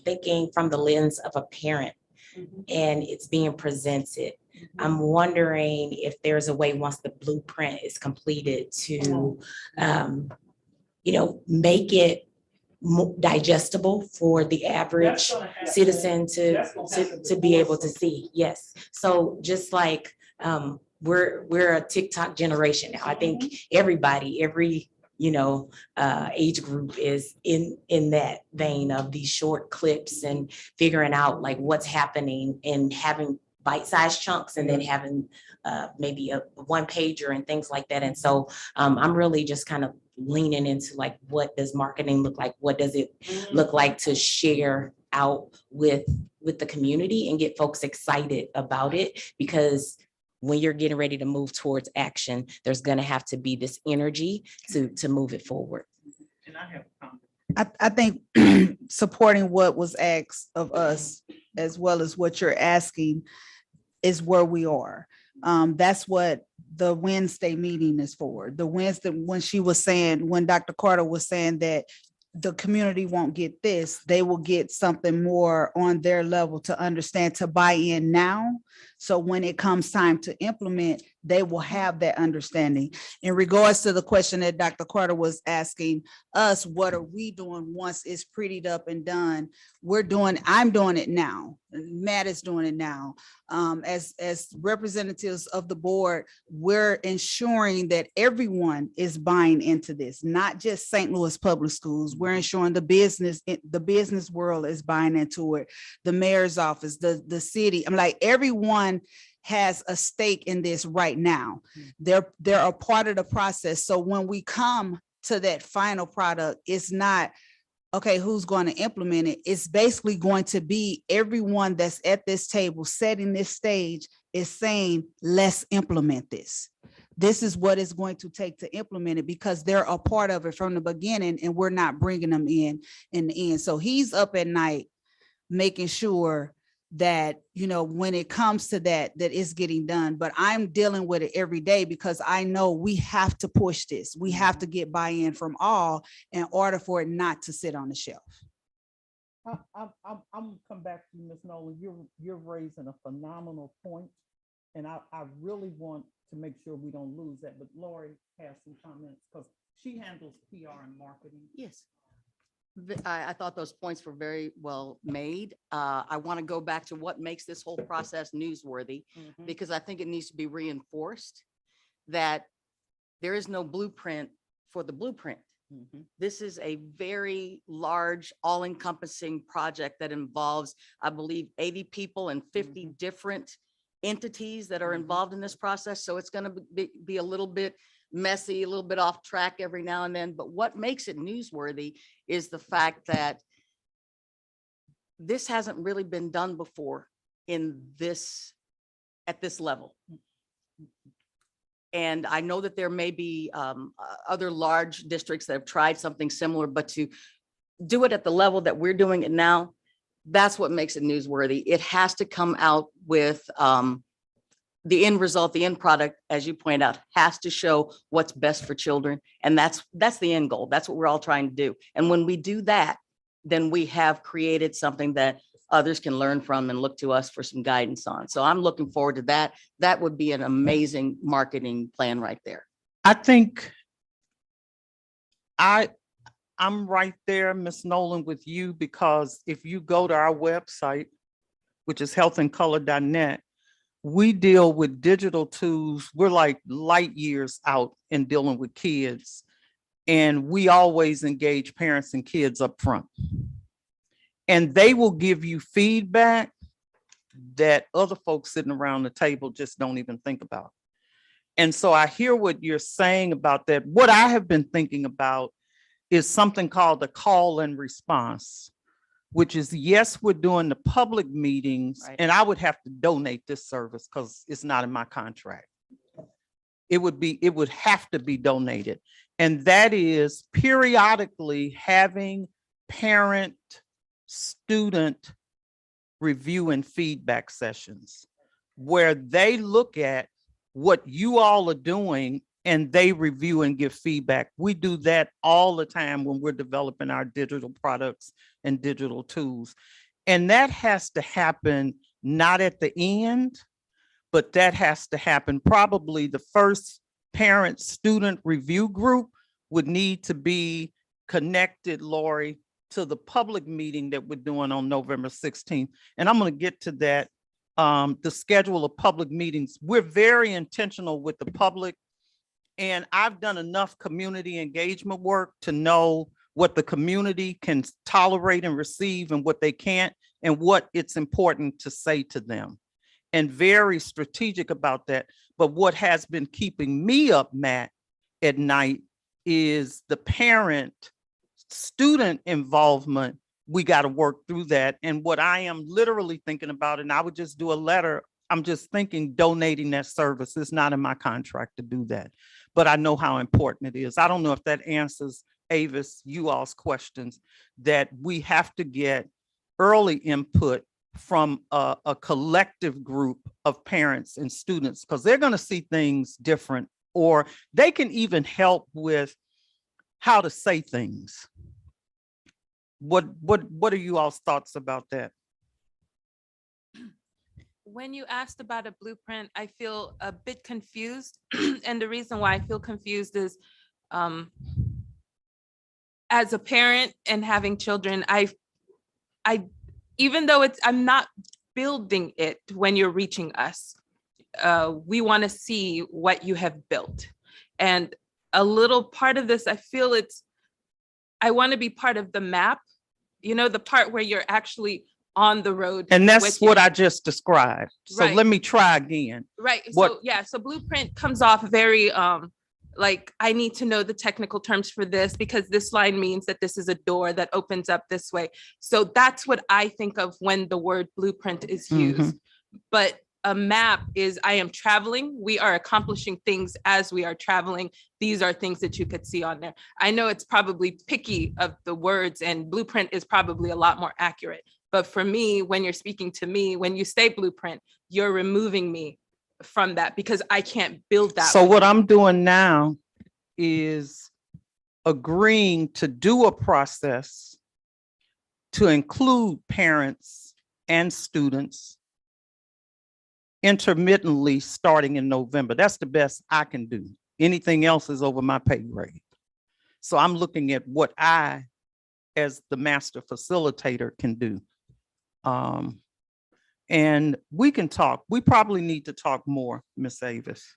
thinking from the lens of a parent and it's being presented, I'm wondering if there's a way once the blueprint is completed to, make it digestible for the average citizen to be able to see. Yes. So just like we're a TikTok generation now. I think everybody, every age group is in that vein of these short clips and figuring out like what's happening and having bite-sized chunks and then having maybe a one pager and things like that. And so I'm really just kind of leaning into like, what does marketing look like? What does it look like to share out with the community and get folks excited about it? Because when you're getting ready to move towards action, there's going to have to be this energy to move it forward. And I have a comment. I think supporting what was asked of us, as well as what you're asking, is where we are. That's what the Wednesday meeting is for. The Wednesday, when Dr. Carter was saying that the community won't get this, they will get something more on their level to understand, to buy in now. So when it comes time to implement, they will have that understanding. In regards to the question that Dr. Carter was asking us, what are we doing once it's prettied up and done? I'm doing it now. Matt is doing it now. As representatives of the board, we're ensuring that everyone is buying into this, not just St. Louis Public Schools. We're ensuring the business world is buying into it. The mayor's office, the city. I'm like, everyone has a stake in this right now. They're a part of the process. So when we come to that final product, it's not, okay, who's going to implement it? It's basically going to be everyone that's at this table setting this stage is saying, let's implement this. This is what it's going to take to implement it, because they're a part of it from the beginning and we're not bringing them in the end. So he's up at night making sure that, when it comes to that it's getting done. But I'm dealing with it every day because I know we have to push this. We have to get buy-in from all in order for it not to sit on the shelf. I'm gonna come back to you, Ms. Nolan. You're raising a phenomenal point, and I really want to make sure we don't lose that. But Lori has some comments because she handles PR and marketing. Yes. I thought those points were very well made. I want to go back to what makes this whole process newsworthy, because I think it needs to be reinforced that there is no blueprint for the blueprint. This is a very large, all-encompassing project that involves, I believe, 80 people and 50 different entities that are involved in this process. So it's going to be a little bit messy, a little bit off track every now and then. But what makes it newsworthy is the fact that this hasn't really been done before at this level. And I know that there may be other large districts that have tried something similar, but to do it at the level that we're doing it now, that's what makes it newsworthy. It has to come out with the end result, the end product, as you point out, has to show what's best for children. And that's the end goal. That's what we're all trying to do. And when we do that, then we have created something that others can learn from and look to us for some guidance on. So I'm looking forward to that. That would be an amazing marketing plan right there. I think I'm right there, Ms. Nolan, with you, because if you go to our website, which is healthandcolor.net, we deal with digital tools. We're like light years out in dealing with kids. And we always engage parents and kids up front. And they will give you feedback that other folks sitting around the table just don't even think about. And so I hear what you're saying about that. What I have been thinking about is something called the call and response, which is, yes, we're doing the public meetings, Right. and I would have to donate this service because it's not in my contract. It would have to be donated. And that is periodically having parent, student review and feedback sessions where they look at what you all are doing and they review and give feedback. We do that all the time when we're developing our digital products and digital tools. And that has to happen not at the end, but that has to happen. Probably the first parent-student review group would need to be connected, Lori, to the public meeting that we're doing on November 16th. And I'm going to get to that, the schedule of public meetings. We're very intentional with the public. And I've done enough community engagement work to know what the community can tolerate and receive and what they can't, and what it's important to say to them. And very strategic about that. But what has been keeping me up, Matt, at night is the parent student involvement. We got to work through that. And what I am literally thinking about, and I would just do a letter, I'm just thinking donating that service. It's not in my contract to do that, but I know how important it is. I don't know if that answers Avis, you all's questions, that we have to get early input from a collective group of parents and students, because they're going to see things different, or they can even help with how to say things. What are you all's thoughts about that? When you asked about a blueprint, I feel a bit confused. And the reason why I feel confused is as a parent and having children, I even though I'm not building it when you're reaching us, we want to see what you have built. And a little part of this, I feel I want to be part of the map, the part where you're actually on the road. And that's what I just described. So Right. let me try again. Right. What- So yeah, so blueprint comes off very like, I need to know the technical terms for this because this line means that this is a door that opens up this way. So that's what I think of when the word blueprint is used. But a map is, I am traveling. We are accomplishing things as we are traveling. These are things that you could see on there. I know it's probably picky of the words, and blueprint is probably a lot more accurate. But for me, when you're speaking to me, when you say blueprint, you're removing me from that because I can't build that. So what I'm doing now is agreeing to do a process to include parents and students intermittently starting in November. That's the best I can do. Anything else is over my pay grade. So I'm looking at what I, as the master facilitator, can do. And we can talk. We probably need to talk more, Miss Avis.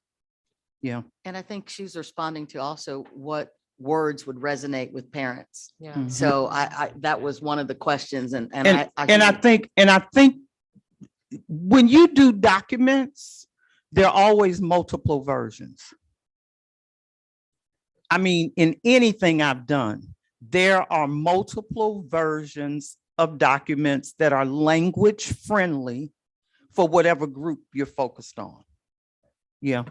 Yeah. And I think she's responding to also what words would resonate with parents. Yeah. Mhm. So I that was one of the questions, and And I think when you do documents, there are always multiple versions. I mean, in anything I've done, there are multiple versions of documents that are language friendly for whatever group you're focused on. Yeah.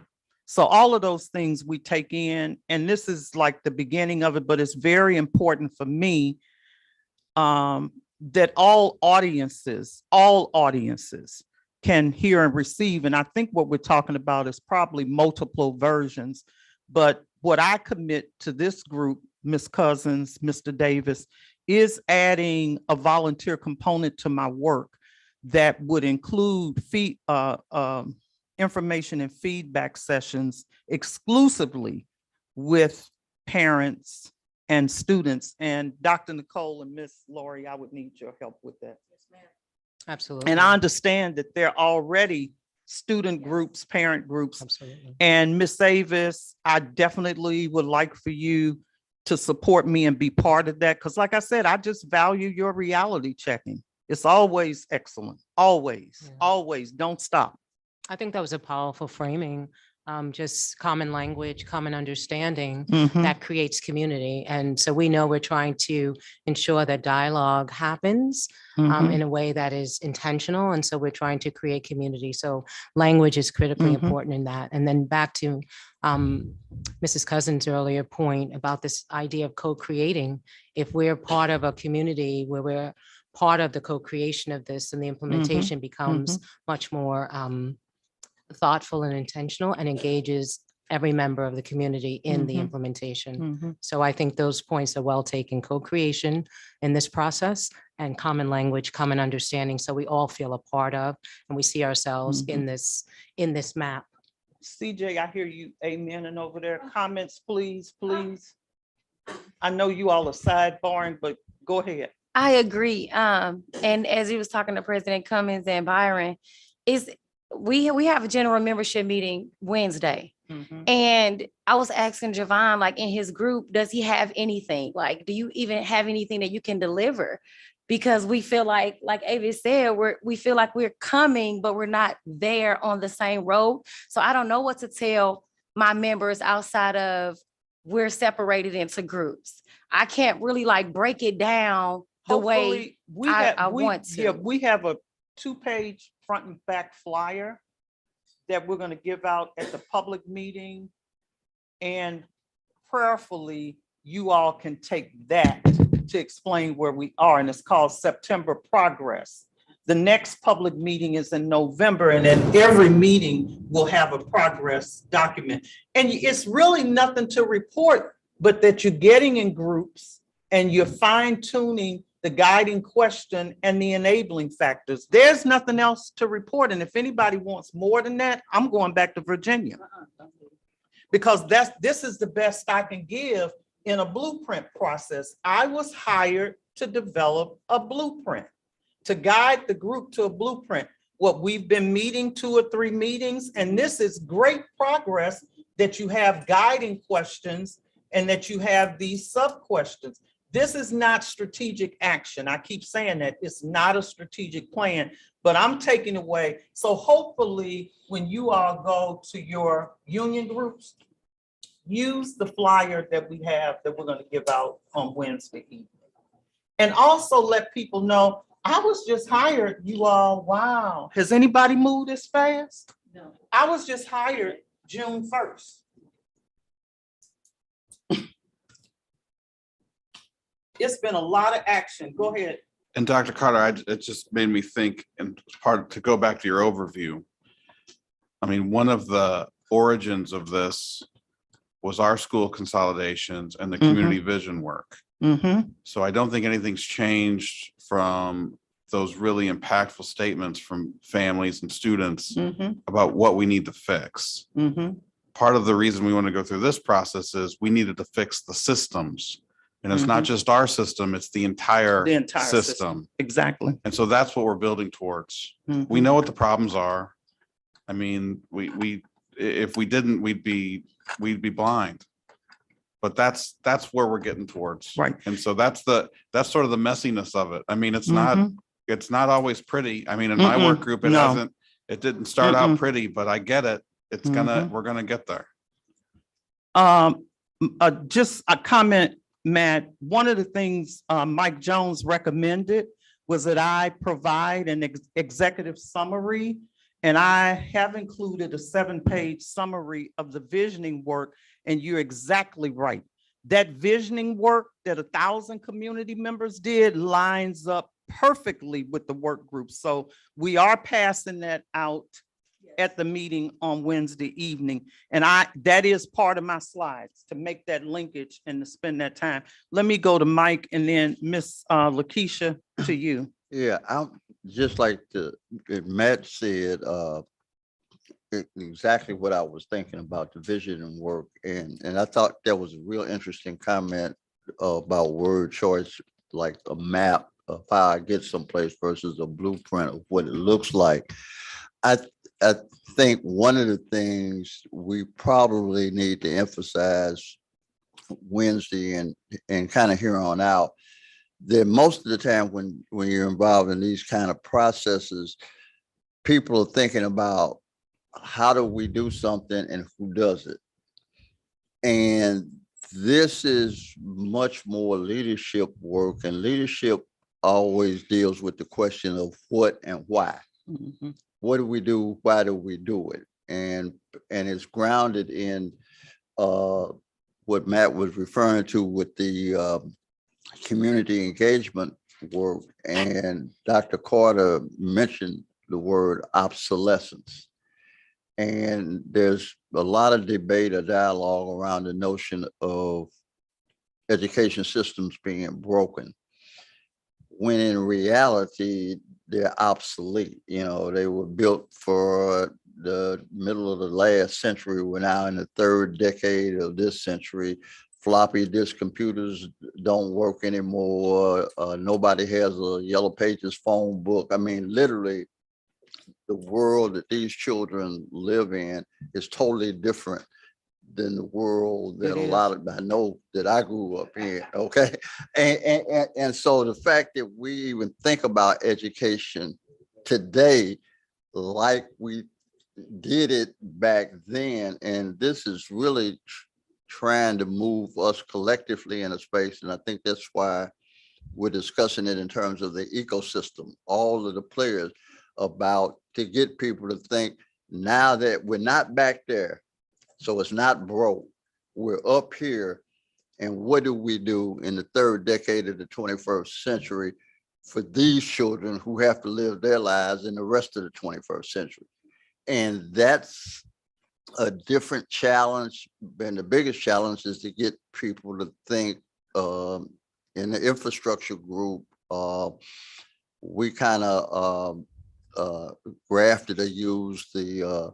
So all of those things we take in, and this is like the beginning of it, but it's very important for me that all audiences can hear and receive. And I think what we're talking about is probably multiple versions. But what I commit to this group, Ms. Cousins, Mr. Davis, is adding a volunteer component to my work that would include information and feedback sessions exclusively with parents and students. And Dr. Nicole and Miss Lori, I would need your help with that. Absolutely. And I understand that there are already student groups, parent groups. Absolutely. And Miss Avis, I definitely would like for you to support me and be part of that. Because like I said, I just value your reality checking. It's always excellent, always, Yeah. always, don't stop. I think that was a powerful framing, just common language, common understanding Mhm, that creates community. And so we know we're trying to ensure that dialogue happens mhm, in a way that is intentional. And so we're trying to create community. So language is critically Mhm. important in that. And then back to Mrs. Cousins' earlier point about this idea of co-creating. If we're part of a community where we're part of the co-creation of this, and the implementation becomes much more thoughtful and intentional and engages every member of the community in the Mhm. implementation. mhm. So I think those points are well taken, co-creation in this process and common language, common understanding. So we all feel a part of, and we see ourselves in this map. CJ, I hear you amening over there. Comments, please, please. I know you all are sidebarring, but go ahead. I agree. And as he was talking to President Cummings and Byron, we have a general membership meeting Wednesday. Mhm. And I was asking Javon, like in his group, does he have anything? Like, do you even have anything that you can deliver? Because we feel like Avis said, we feel like we're coming, but we're not there on the same road. So I don't know what to tell my members outside of we're separated into groups. I can't really like break it down the way Hopefully, I want to. Yeah, we have a 2-page front and back flyer that we're gonna give out at the public meeting. And prayerfully, you all can take that to explain where we are, and it's called September Progress. The next public meeting is in November, and then every meeting will have a progress document. And it's really nothing to report, but that you're getting in groups and you're fine tuning the guiding question and the enabling factors. There's nothing else to report. And if anybody wants more than that, I'm going back to Virginia. Because this is the best I can give in a blueprint process. I was hired to develop a blueprint, to guide the group to a blueprint. What we've been meeting 2 or 3 meetings, and this is great progress that you have guiding questions and that you have these sub-questions. This is not strategic action. I keep saying that it's not a strategic plan, but I'm taking away. So hopefully when you all go to your union groups, use the flyer that we have that we're going to give out on Wednesday evening. And also let people know, I was just hired, you all, wow. Has anybody moved this fast? No. I was just hired June 1st. It's been a lot of action. Go ahead. And Dr. Carter, it just made me think, and to go back to your overview. I mean, one of the origins of this was our school consolidations and the community vision work. So I don't think anything's changed from those really impactful statements from families and students about what we need to fix. Part of the reason we want to go through this process is we needed to fix the systems. And it's not just our system, it's the entire system. Exactly. And so that's what we're building towards. We know what the problems are. I mean, if we didn't, we'd be blind. But that's where we're getting towards. Right. And so that's sort of the messiness of it. I mean, it's not always pretty. I mean, in my work group, it didn't start out pretty, but I get it. We're gonna get there. Just a comment, Matt. One of the things Mike Jones recommended was that I provide an executive summary, and I have included a 7-page summary of the visioning work. And you're exactly right. That visioning work that 1,000 community members did lines up perfectly with the work group. So we are passing that out at the meeting on Wednesday evening. And that is part of my slides, to make that linkage and to spend that time. Let me go to Mike and then Miss Lakeisha, to you. Yeah, I'm just like Matt said, exactly what I was thinking about the vision and work. And I thought that was a real interesting comment about word choice, like a map of how I get someplace versus a blueprint of what it looks like. I think one of the things we probably need to emphasize Wednesday and kind of here on out, that most of the time when you're involved in these kind of processes, people are thinking about how do we do something and who does it. And this is much more leadership work, and leadership always deals with the question of what and why. What do we do? Why do we do it? And it's grounded in what Matt was referring to with the community engagement work. And Dr. Carter mentioned the word obsolescence. And there's a lot of debate or dialogue around the notion of education systems being broken, when in reality, they're obsolete. You know, they were built for the middle of the last century. We're now in the third decade of this century. Floppy disk computers don't work anymore. Nobody has a Yellow Pages phone book. I mean, literally, the world that these children live in is totally different than the world that I know that I grew up in. Okay. And so the fact that we even think about education today, like we did it back then, and this is really trying to move us collectively in a space. And I think that's why we're discussing it in terms of the ecosystem, all of the players, about to get people to think now that we're not back there, so it's not broke, we're up here, and what do we do in the third decade of the 21st century for these children who have to live their lives in the rest of the 21st century? And that's a different challenge, and the biggest challenge is to get people to think. In the infrastructure group, we kind of grafted or used the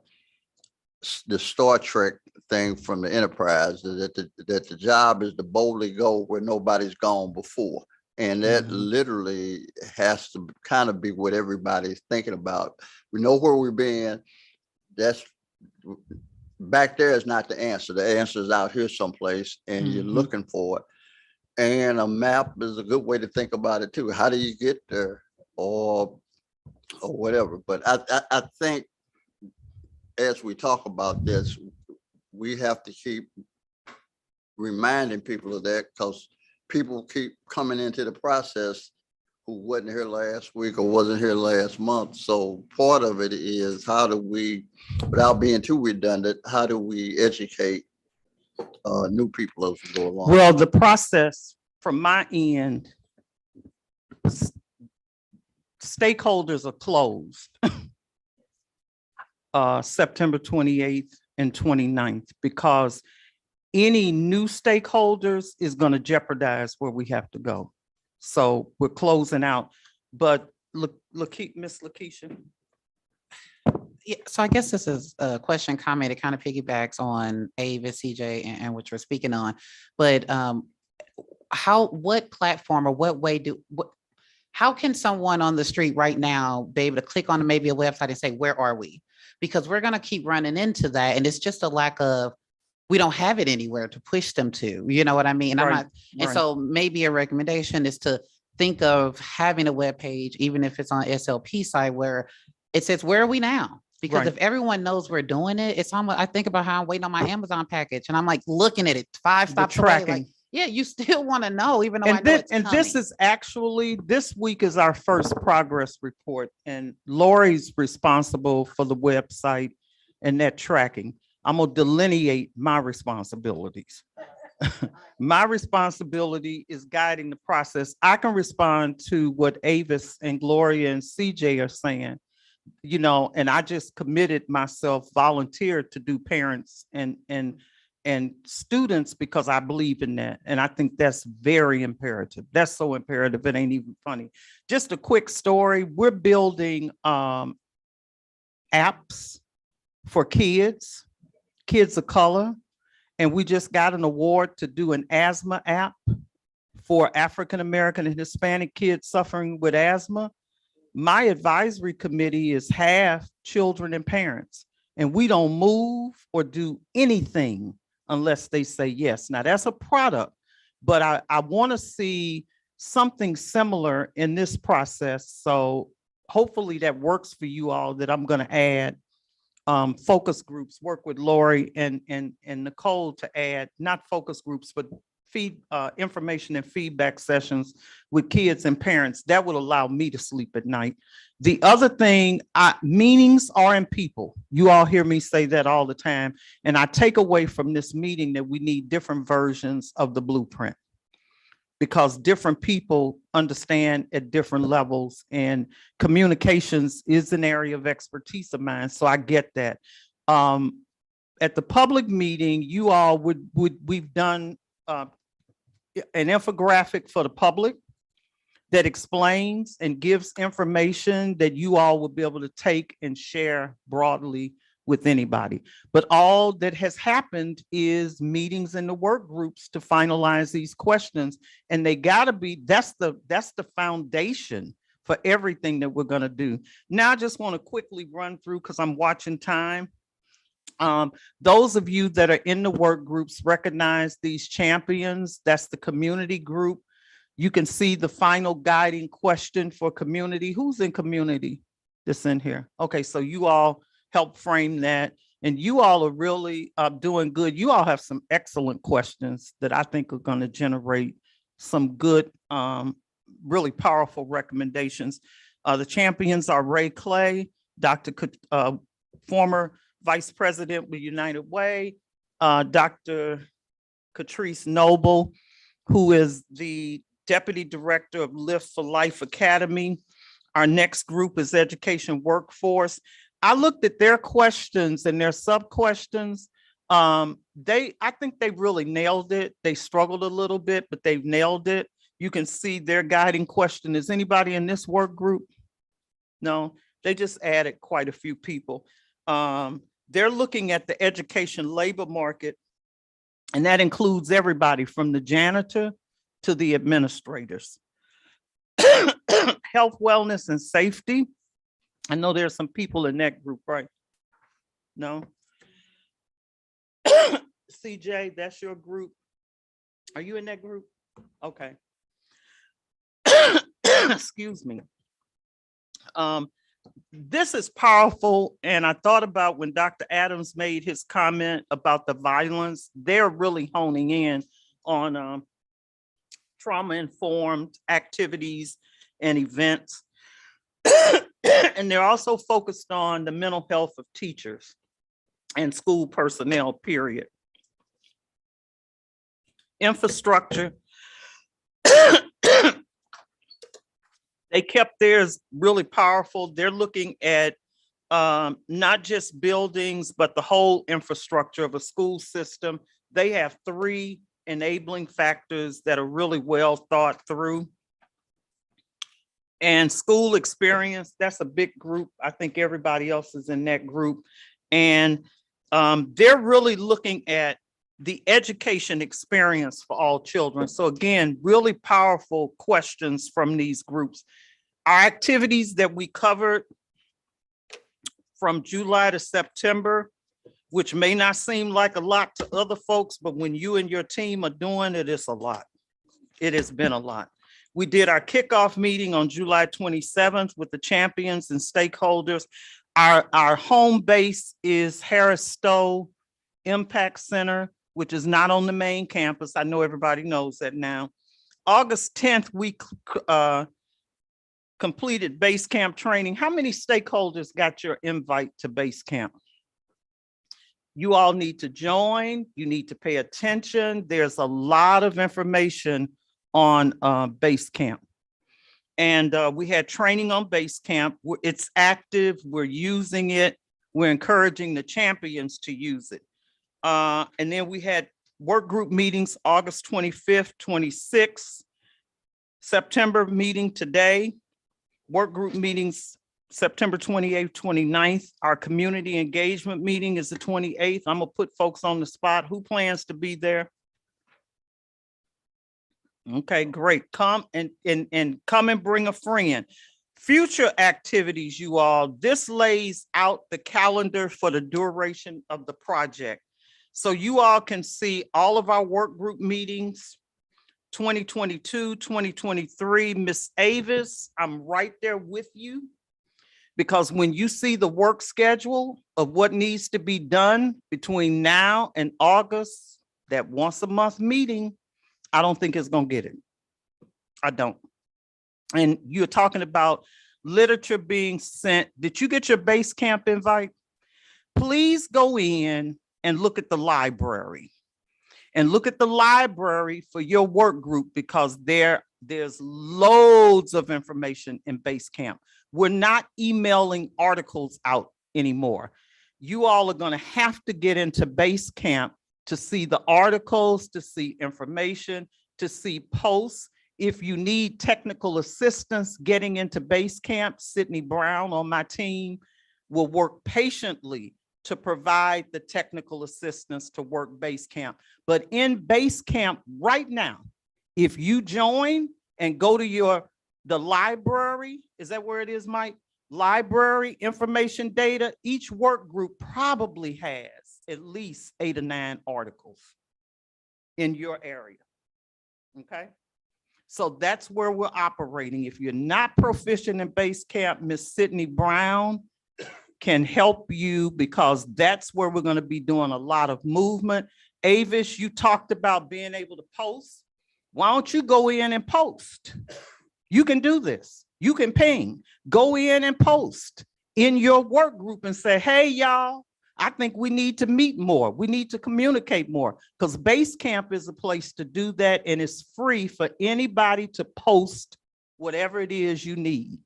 Star Trek thing from the Enterprise, that the job is to boldly go where nobody's gone before. And that literally has to kind of be what everybody's thinking about. We know where we've been. That's back there is not the answer. The answer is out here someplace, and you're looking for it. And a map is a good way to think about it too. How do you get there, or whatever? But I think as we talk about this, we have to keep reminding people of that, because people keep coming into the process who wasn't here last week or wasn't here last month. So part of it is, how do we, without being too redundant, how do we educate new people as we go along? Well, the process from my end, stakeholders are closed September 28th and 29th, because any new stakeholders is going to jeopardize where we have to go. So we're closing out. But look, Miss Lakeisha. Yeah, so I guess this is a question, comment. It kind of piggybacks on Avis, CJ, and what you're speaking on. But what platform or what way how can someone on the street right now be able to click on maybe a website and say, where are we? Because we're going to keep running into that. And it's just a lack of, we don't have it anywhere to push them to, you know what I mean? And and so maybe a recommendation is to think of having a web page, even if it's on SLP site, where it says, where are we now? Because if everyone knows we're doing it, it's almost, I think about how I'm waiting on my Amazon package and I'm like looking at it 5 stops away, like, yeah, you still want to know, even though I know it's coming. This is actually, this week is our first progress report, and Lori's responsible for the website and that tracking. I'm gonna delineate my responsibilities. My responsibility is guiding the process. I can respond to what Avis and Gloria and CJ are saying, you know, and I just committed myself, volunteered to do parents and students, because I believe in that. And I think that's very imperative. That's so imperative, it ain't even funny. Just a quick story. We're building apps for kids of color. And we just got an award to do an asthma app for African-American and Hispanic kids suffering with asthma. My advisory committee is half children and parents, and we don't move or do anything unless they say yes. Now, that's a product, but I want to see something similar in this process. So hopefully that works for you all, that I'm going to add focus groups, work with Lori and Nicole to add, not focus groups, but information and feedback sessions with kids and parents. That would allow me to sleep at night. The other thing, meanings are in people. You all hear me say that all the time. And I take away from this meeting that we need different versions of the blueprint, because different people understand at different levels, and communications is an area of expertise of mine. So I get that. At the public meeting, you all we've done an infographic for the public that explains and gives information that you all will be able to take and share broadly with anybody. But all that has happened is meetings in the work groups to finalize these questions. And they gotta be, that's the foundation for everything that we're gonna do. Now, I just wanna quickly run through, because I'm watching time. Those of you that are in the work groups recognize these champions. That's the community group. You can see the final guiding question for community. Who's in community that's in here? Okay, so you all help frame that, and you all are really doing good. You all have some excellent questions that I think are going to generate some good, really powerful recommendations. The champions are Ray Clay, former Vice President with United Way, Dr. Catrice Noble, who is the Deputy Director of Lift for Life Academy. Our next group is Education Workforce. I looked at their questions and their sub-questions. I think they really nailed it. They struggled a little bit, but they've nailed it. You can see their guiding question. Is anybody in this work group? No, they just added quite a few people. They're looking at the education labor market, and that includes everybody from the janitor to the administrators. Health, wellness, and safety. I know there's some people in that group, right? No? CJ, that's your group. Are you in that group? Okay. Excuse me. This is powerful, and I thought about when Dr. Adams made his comment about the violence. They're really honing in on trauma-informed activities and events. And they're also focused on the mental health of teachers and school personnel, period. Infrastructure. They kept theirs really powerful. They're looking at not just buildings, but the whole infrastructure of a school system. They have 3 enabling factors that are really well thought through. And school experience, that's a big group. I think everybody else is in that group. And they're really looking at the education experience for all children. So again, really powerful questions from these groups. Our activities that we covered from July to September, which may not seem like a lot to other folks, but when you and your team are doing it, it's a lot. It has been a lot. We did our kickoff meeting on July 27th with the champions and stakeholders. Our home base is Harris Stowe Impact Center, which is not on the main campus. I know everybody knows that now. August 10th, we completed base camp training. How many stakeholders got your invite to base camp? You all need to join. You need to pay attention. There's a lot of information on base camp. And we had training on base camp. It's active. We're using it. We're encouraging the champions to use it. And then we had work group meetings, August 25th, 26th, September meeting today, work group meetings, September 28th, 29th. Our community engagement meeting is the 28th. I'm gonna put folks on the spot. Who plans to be there? Okay, great. Come and come and bring a friend. Future activities, you all, this lays out the calendar for the duration of the project. So you all can see all of our work group meetings, 2022, 2023. Miss Avis, I'm right there with you. Because when you see the work schedule of what needs to be done between now and August, that once a month meeting, I don't think it's gonna get it. I don't. And you're talking about literature being sent. Did you get your base camp invite? Please go in and look at the library. And look at the library for your work group because there's loads of information in base camp. We're not emailing articles out anymore. You all are going to have to get into base camp to see the articles, to see information, to see posts. If you need technical assistance getting into base camp, Sydney Brown on my team will work patiently to provide the technical assistance to work base camp. But in base camp right now, if you join and go to the library, is that where it is, Mike? Library information data, each work group probably has at least 8 or 9 articles in your area, okay? So that's where we're operating. If you're not proficient in base camp, Miss Sydney Brown can help you because that's where we're gonna be doing a lot of movement. Avis, you talked about being able to post. Why don't you go in and post? You can do this. You can ping, go in and post in your work group and say, hey, y'all, I think we need to meet more. We need to communicate more because base camp is a place to do that. And it's free for anybody to post whatever it is you need.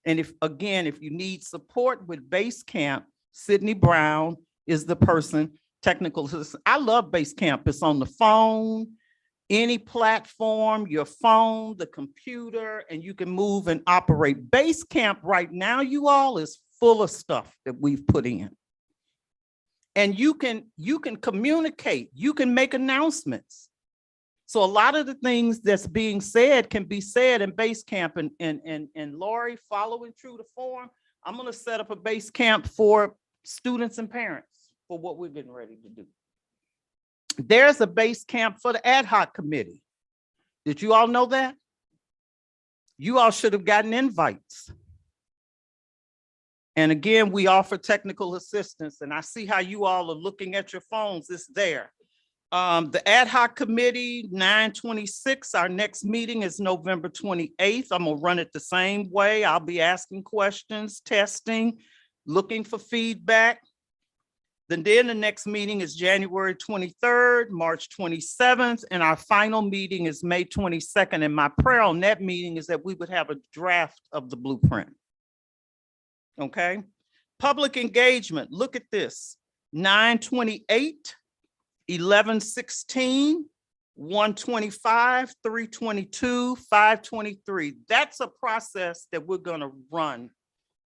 And if you need support with base camp, Sydney Brown is the person, technical assistant. I love base camp. It's on the phone, any platform, your phone, the computer, and you can move and operate. Base camp right now, you all, is full of stuff that we've put in. And you can communicate, you can make announcements. So a lot of the things that's being said can be said in base camp. And Lori, following true to form, I'm gonna set up a base camp for students and parents for what we're getting ready to do. There's a base camp for the ad hoc committee. Did you all know that? You all should have gotten invites. And again, we offer technical assistance, and I see how you all are looking at your phones. It's there. The ad hoc committee, 9/26, our next meeting is November 28th. I'm gonna run it the same way. I'll be asking questions, testing, looking for feedback. Then the next meeting is January 23rd, March 27th, and our final meeting is May 22nd. And my prayer on that meeting is that we would have a draft of the blueprint. Okay? Public engagement, look at this. 9/28, 11/16, 1/25, 3/22, 5/23. That's a process that we're gonna run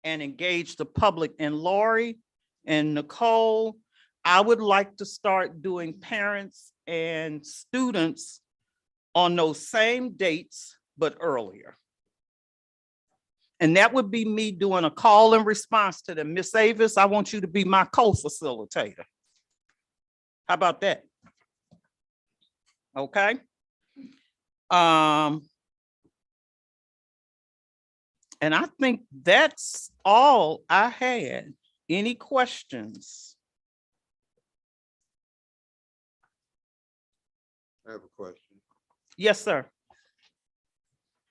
and engage the public. And Lori and Nicole, I would like to start doing parents and students on those same dates, but earlier. And that would be me doing a call and response to them. Miss Avis, I want you to be my co-facilitator. How about that? Okay. And I think that's all I had. Any questions? I have a question. Yes, sir.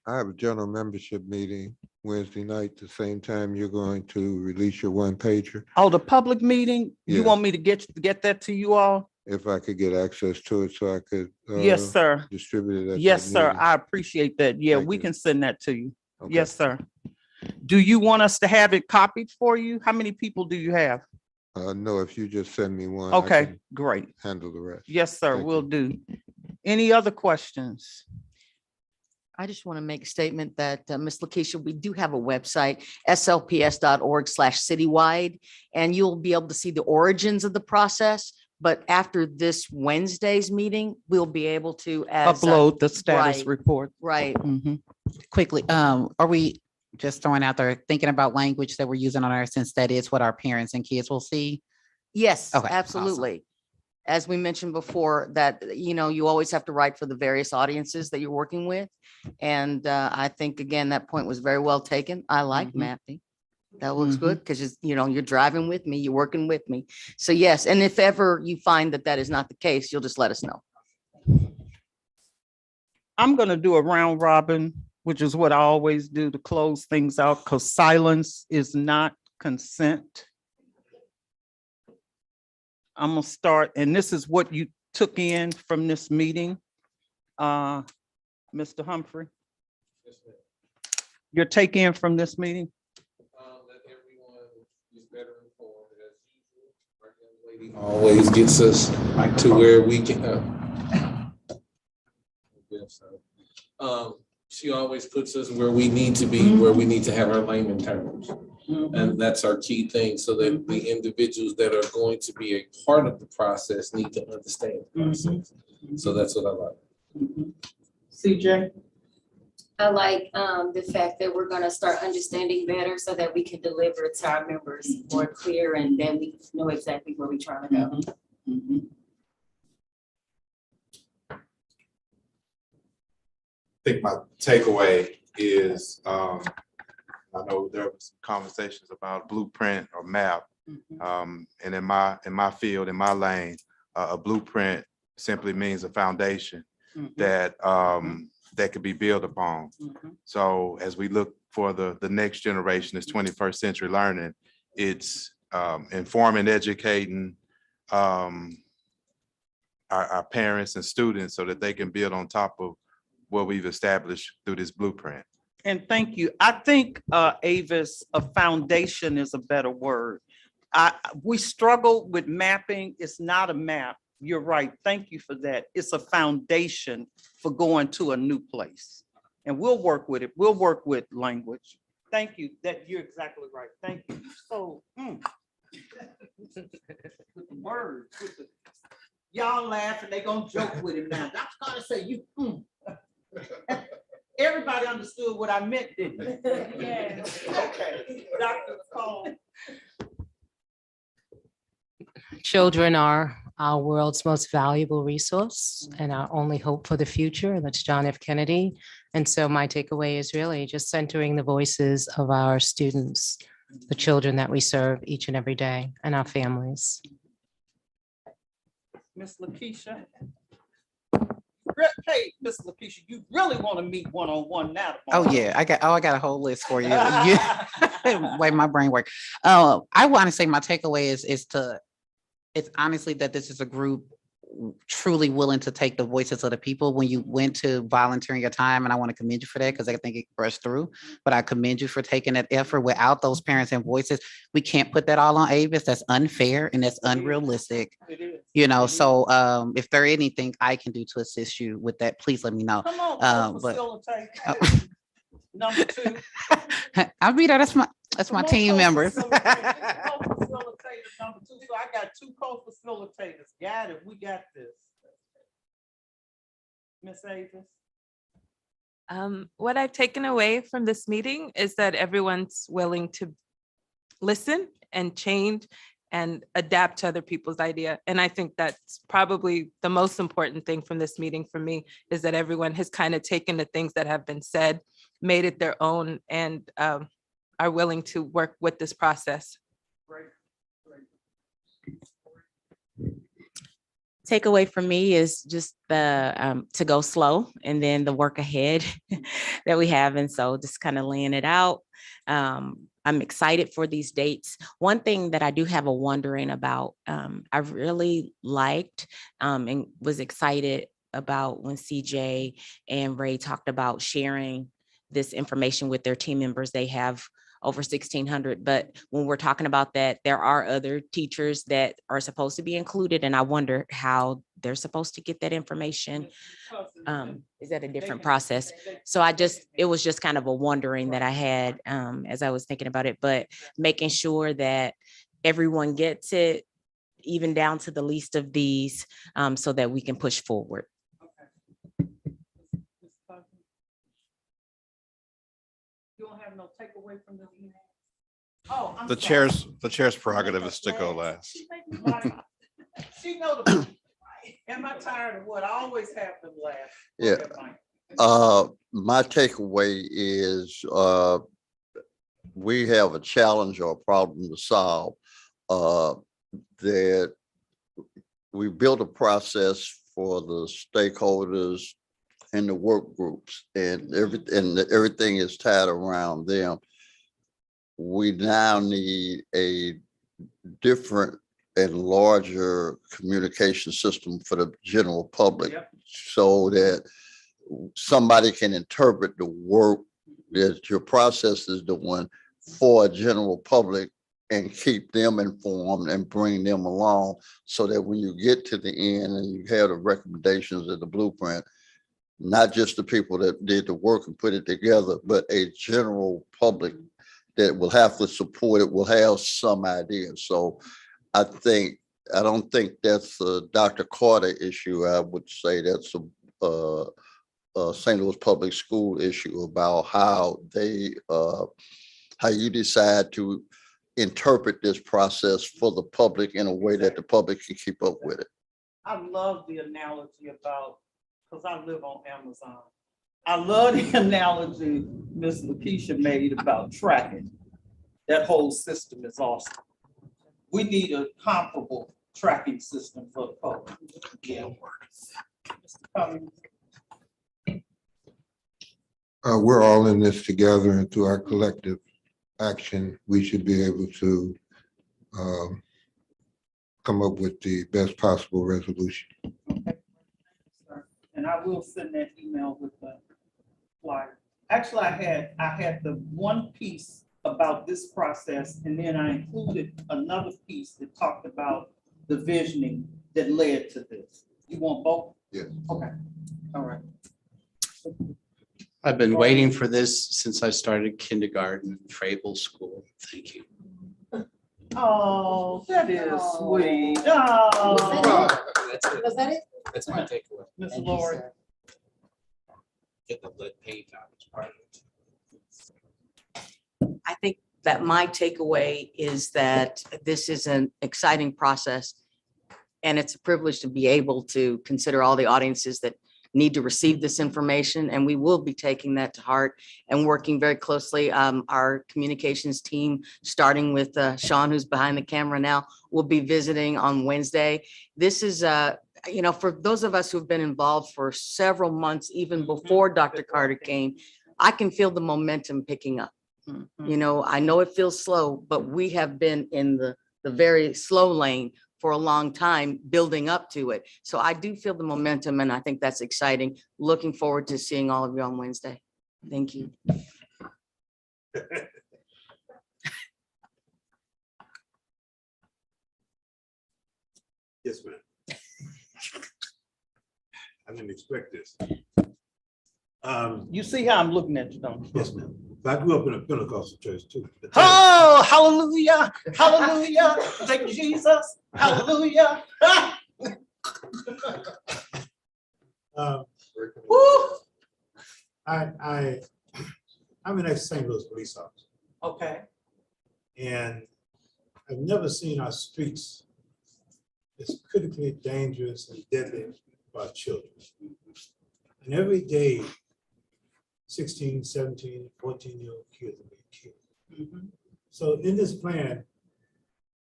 I have a general membership meeting Wednesday night, the same time you're going to release your one pager. Oh, the public meeting? You Yes. want me to get that to you all? If I could get access to it so I could. Yes, sir. Distribute it. at Yes, that sir. meeting. I appreciate that. Yeah, Thank we you. can send that to you. Okay. Yes, sir. Do you want us to have it copied for you? How many people do you have? No, if you just send me one. I Okay, can great. handle the rest. Yes, sir, Thank will do. Any other questions? I just want to make a statement that, Ms. Lakeisha, we do have a website, slps.org/citywide, and you'll be able to see the origins of the process. But after this Wednesday's meeting, we'll be able to Upload the status right. report. Right. Mhm. Quickly, are we just throwing out there, thinking about language that we're using on our, since that is what our parents and kids will see? Yes, Okay, awesome. absolutely. as we mentioned before, that, you know, you always have to write for the various audiences that you're working with. And I think, again, that point was very well taken. I like mapping. That looks good because, you know, you're driving with me, you're working with me. So yes, and if ever you find that that is not the case, you'll just let us know. I'm gonna do a round robin, which is what I always do to close things out, because silence is not consent. I'm gonna start, and this is what you took in from this meeting. Mr. Humphrey, your take in from this meeting? That everyone is better informed as usual. Our young lady always gets us to where we can. She always puts us where we need to be, where we need to have our layman terms. And that's our key thing, so that the individuals that are going to be a part of the process need to understand the process. So that's what I like. CJ? I like the fact that we're gonna start understanding better so that we can deliver to our members more clear and then we know exactly where we're trying to go. I think my takeaway is, I know there was conversations about blueprint or map. And in my field, in my lane, a blueprint simply means a foundation that that could be built upon. So as we look for the next generation, this 21st century learning, it's informing, educating our parents and students so that they can build on top of what we've established through this blueprint. And thank you. I think, Avis, a foundation is a better word. We struggle with mapping. It's not a map. You're right. Thank you for that. It's a foundation for going to a new place. And we'll work with it. We'll work with language. Thank you. That you're exactly right. Thank you. So, with the words, y'all laugh and they gonna joke with it now. Dr. Carter say you. Everybody understood what I meant, didn't you? Yeah. Okay. Dr. Cole. Children are our world's most valuable resource and our only hope for the future. That's John F. Kennedy. And so my takeaway is really just centering the voices of our students, the children that we serve each and every day, and our families. Miss Lakeisha. Hey, Miss Lakeisha, you really want to meet one-on-one now? Oh, yeah, I got a whole list for you. Way my brain work. I want to say my takeaway it's honestly that this is a group truly willing to take the voices of the people. When you went to volunteering your time, and I want to commend you for that, because I think it brushed through, but I commend you for taking that effort. Without those parents and voices, we can't put that all on Avis. That's unfair and that's unrealistic. You know, so if there anything I can do to assist you with that, please let me know. Come on, facilitate. Number two. I'll be there. That's my team members. Number two. So I got two co-facilitators. Got it. We got this. Miss Avis. What I've taken away from this meeting is that everyone's willing to listen and change and adapt to other people's idea. And I think that's probably the most important thing from this meeting for me, is that everyone has kind of taken the things that have been said, made it their own, and are willing to work with this process. Takeaway for me is just the to go slow, and then the work ahead that we have. And so just kind of laying it out. I'm excited for these dates. One thing that I do have a wondering about, I really liked and was excited about when CJ and Ray talked about sharing this information with their team members. They have over 1,600, but when we're talking about that, there are other teachers that are supposed to be included, and I wonder how they're supposed to get that information. Is that a different process? So it was just kind of a wondering that I had as I was thinking about it, but making sure that everyone gets it, even down to the least of these, so that we can push forward. You don't have no takeaway from this meeting? Oh, The chair's prerogative is to go last. She know the I tired of what I always have them last? Yeah. My takeaway is, we have a challenge or a problem to solve. That we built a process for the stakeholders and the work groups, and everything is tied around them. We now need a different and larger communication system for the general public, so that somebody can interpret the work that your process is doing for a general public and keep them informed and bring them along, so that when you get to the end and you have the recommendations of the blueprint, not just the people that did the work and put it together, but a general public that will have to support it, will have some idea. So I don't think that's a Dr. Carter issue. I would say that's a St. Louis Public School issue about how you decide to interpret this process for the public in a way that the public can keep up with it. I love the analogy about, because I live on Amazon. I love the analogy Ms. Lakeisha made about tracking. That whole system is awesome. We need a comparable tracking system for the public. Yeah. Mr. Cummings. We're all in this together, and through our collective action, we should be able to come up with the best possible resolution. Okay. And I will send that email with the flyer. Actually, I had the one piece about this process, and then I included another piece that talked about the visioning that led to this. You want both? Yeah. Okay. All right. I've been waiting for this since I started kindergarten in Frable School. Thank you. Oh, that is sweet. Oh. That's it. Was that it? That's my takeaway. Ms. Lori. Get the lead paint out as part of it. I think that my takeaway is that this is an exciting process. And it's a privilege to be able to consider all the audiences that need to receive this information. And we will be taking that to heart and working very closely. Our communications team, starting with Sean, who's behind the camera now, will be visiting on Wednesday. This is for those of us who've been involved for several months, even before Dr. Carter came, I can feel the momentum picking up. I know it feels slow, but we have been in the very slow lane for a long time, building up to it. So I do feel the momentum, and I think that's exciting. Looking forward to seeing all of you on Wednesday. Thank you. Yes, ma'am. I didn't expect this. You see how I'm looking at you, don't you? Yes, ma'am. But I grew up in a Pentecostal church too. Oh, hallelujah, hallelujah, thank Jesus, hallelujah. I'm an ex-St. Louis police officer, Okay. and I've never seen our streets as critically dangerous and deadly for our children. And every day, 16, 17, 14-year-old kids are being killed. So in this plan,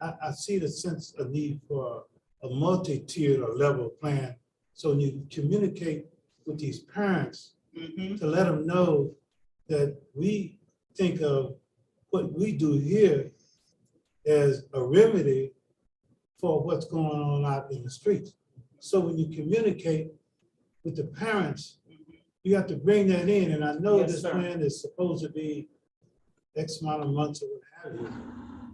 I see the sense of need for a multi-tiered or level plan. So when you communicate with these parents, to let them know that we think of what we do here as a remedy for what's going on out in the streets. So when you communicate with the parents, you have to bring that in. And I know Yes, this sir. plan is supposed to be X amount of months or what have you,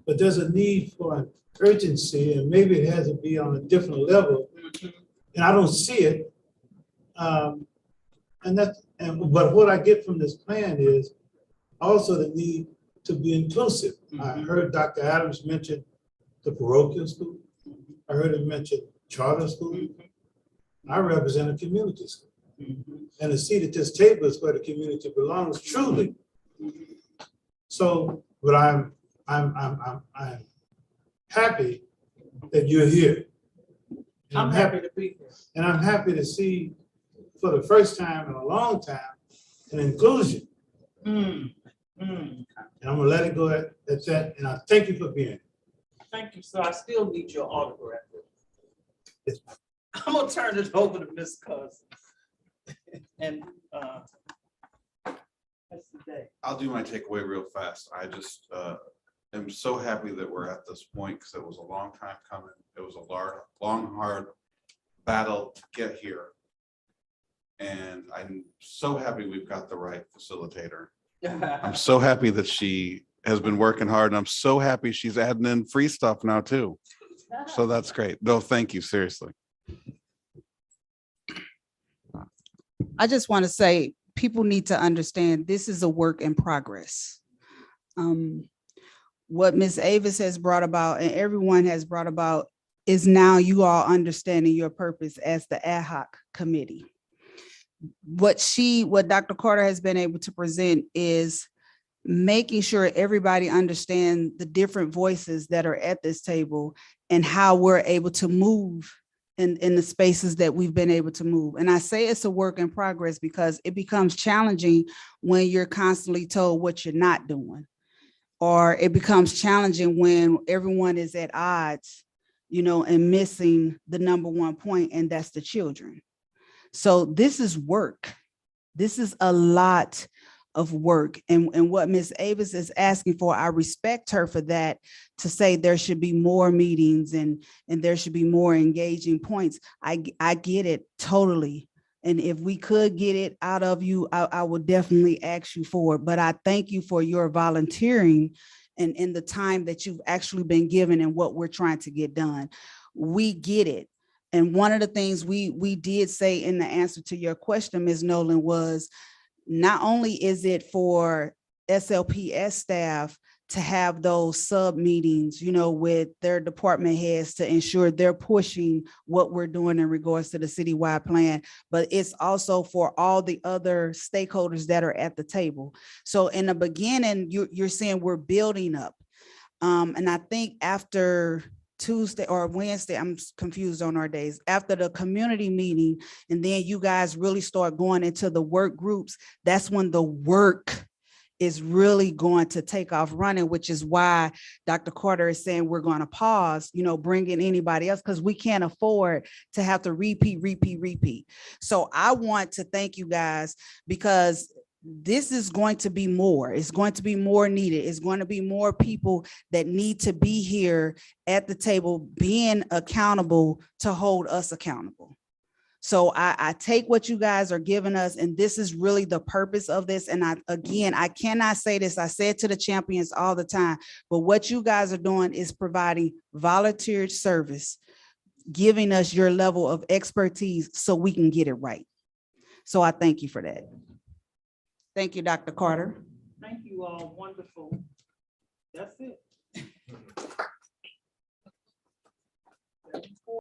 but there's a need for an urgency, and maybe it has to be on a different level. And I don't see it. But what I get from this plan is also the need to be inclusive. I heard Dr. Adams mention the parochial school. I heard him mention charter school. I represent a community school. And the seat at this table is where the community belongs, truly. So, but I'm happy that you're here. And I'm happy to be here. And I'm happy to see, for the first time in a long time, an inclusion. Mm. And I'm gonna let it go at that, and I thank you for being here. Thank you, sir. I still need your autograph. I'm gonna turn it over to Ms. Cousins. And, that's the day. I'll do my takeaway real fast. I just am so happy that we're at this point because it was a long time coming. It was a long, hard battle to get here. And I'm so happy we've got the right facilitator. I'm so happy that she has been working hard, and I'm so happy she's adding in free stuff now too. So that's great. No, thank you, seriously. I just want to say, people need to understand this is a work in progress. What Ms. Avis has brought about and everyone has brought about is now you all understanding your purpose as the ad hoc committee. What Dr. Carter has been able to present is making sure everybody understands the different voices that are at this table and how we're able to move in the spaces that we've been able to move. And I say it's a work in progress because it becomes challenging when you're constantly told what you're not doing. Or it becomes challenging when everyone is at odds, and missing the number one point, and that's the children. So this is work. This is a lot of work. And what Ms. Avis is asking for, I respect her for that, to say there should be more meetings and there should be more engaging points. I get it totally. And if we could get it out of you, I would definitely ask you for it. But I thank you for your volunteering and in the time that you've actually been given and what we're trying to get done. We get it. And one of the things we did say in the answer to your question, Ms. Nolan, was not only is it for SLPS staff to have those sub meetings, with their department heads to ensure they're pushing what we're doing in regards to the citywide plan, but it's also for all the other stakeholders that are at the table. So in the beginning, you're saying we're building up. And I think after Tuesday or Wednesday, I'm confused on our days, after the community meeting, and then you guys really start going into the work groups, that's when the work is really going to take off running, which is why Dr. Carter is saying we're going to pause, bring in anybody else, because we can't afford to have to repeat. So I want to thank you guys, because this is going to be more. It's going to be more needed. It's going to be more people that need to be here at the table being accountable to hold us accountable. So I take what you guys are giving us, and this is really the purpose of this. And I cannot say this, I say it to the champions all the time, but what you guys are doing is providing volunteer service, giving us your level of expertise so we can get it right. So I thank you for that. Thank you, Dr. Carter. Thank you all, wonderful. That's it.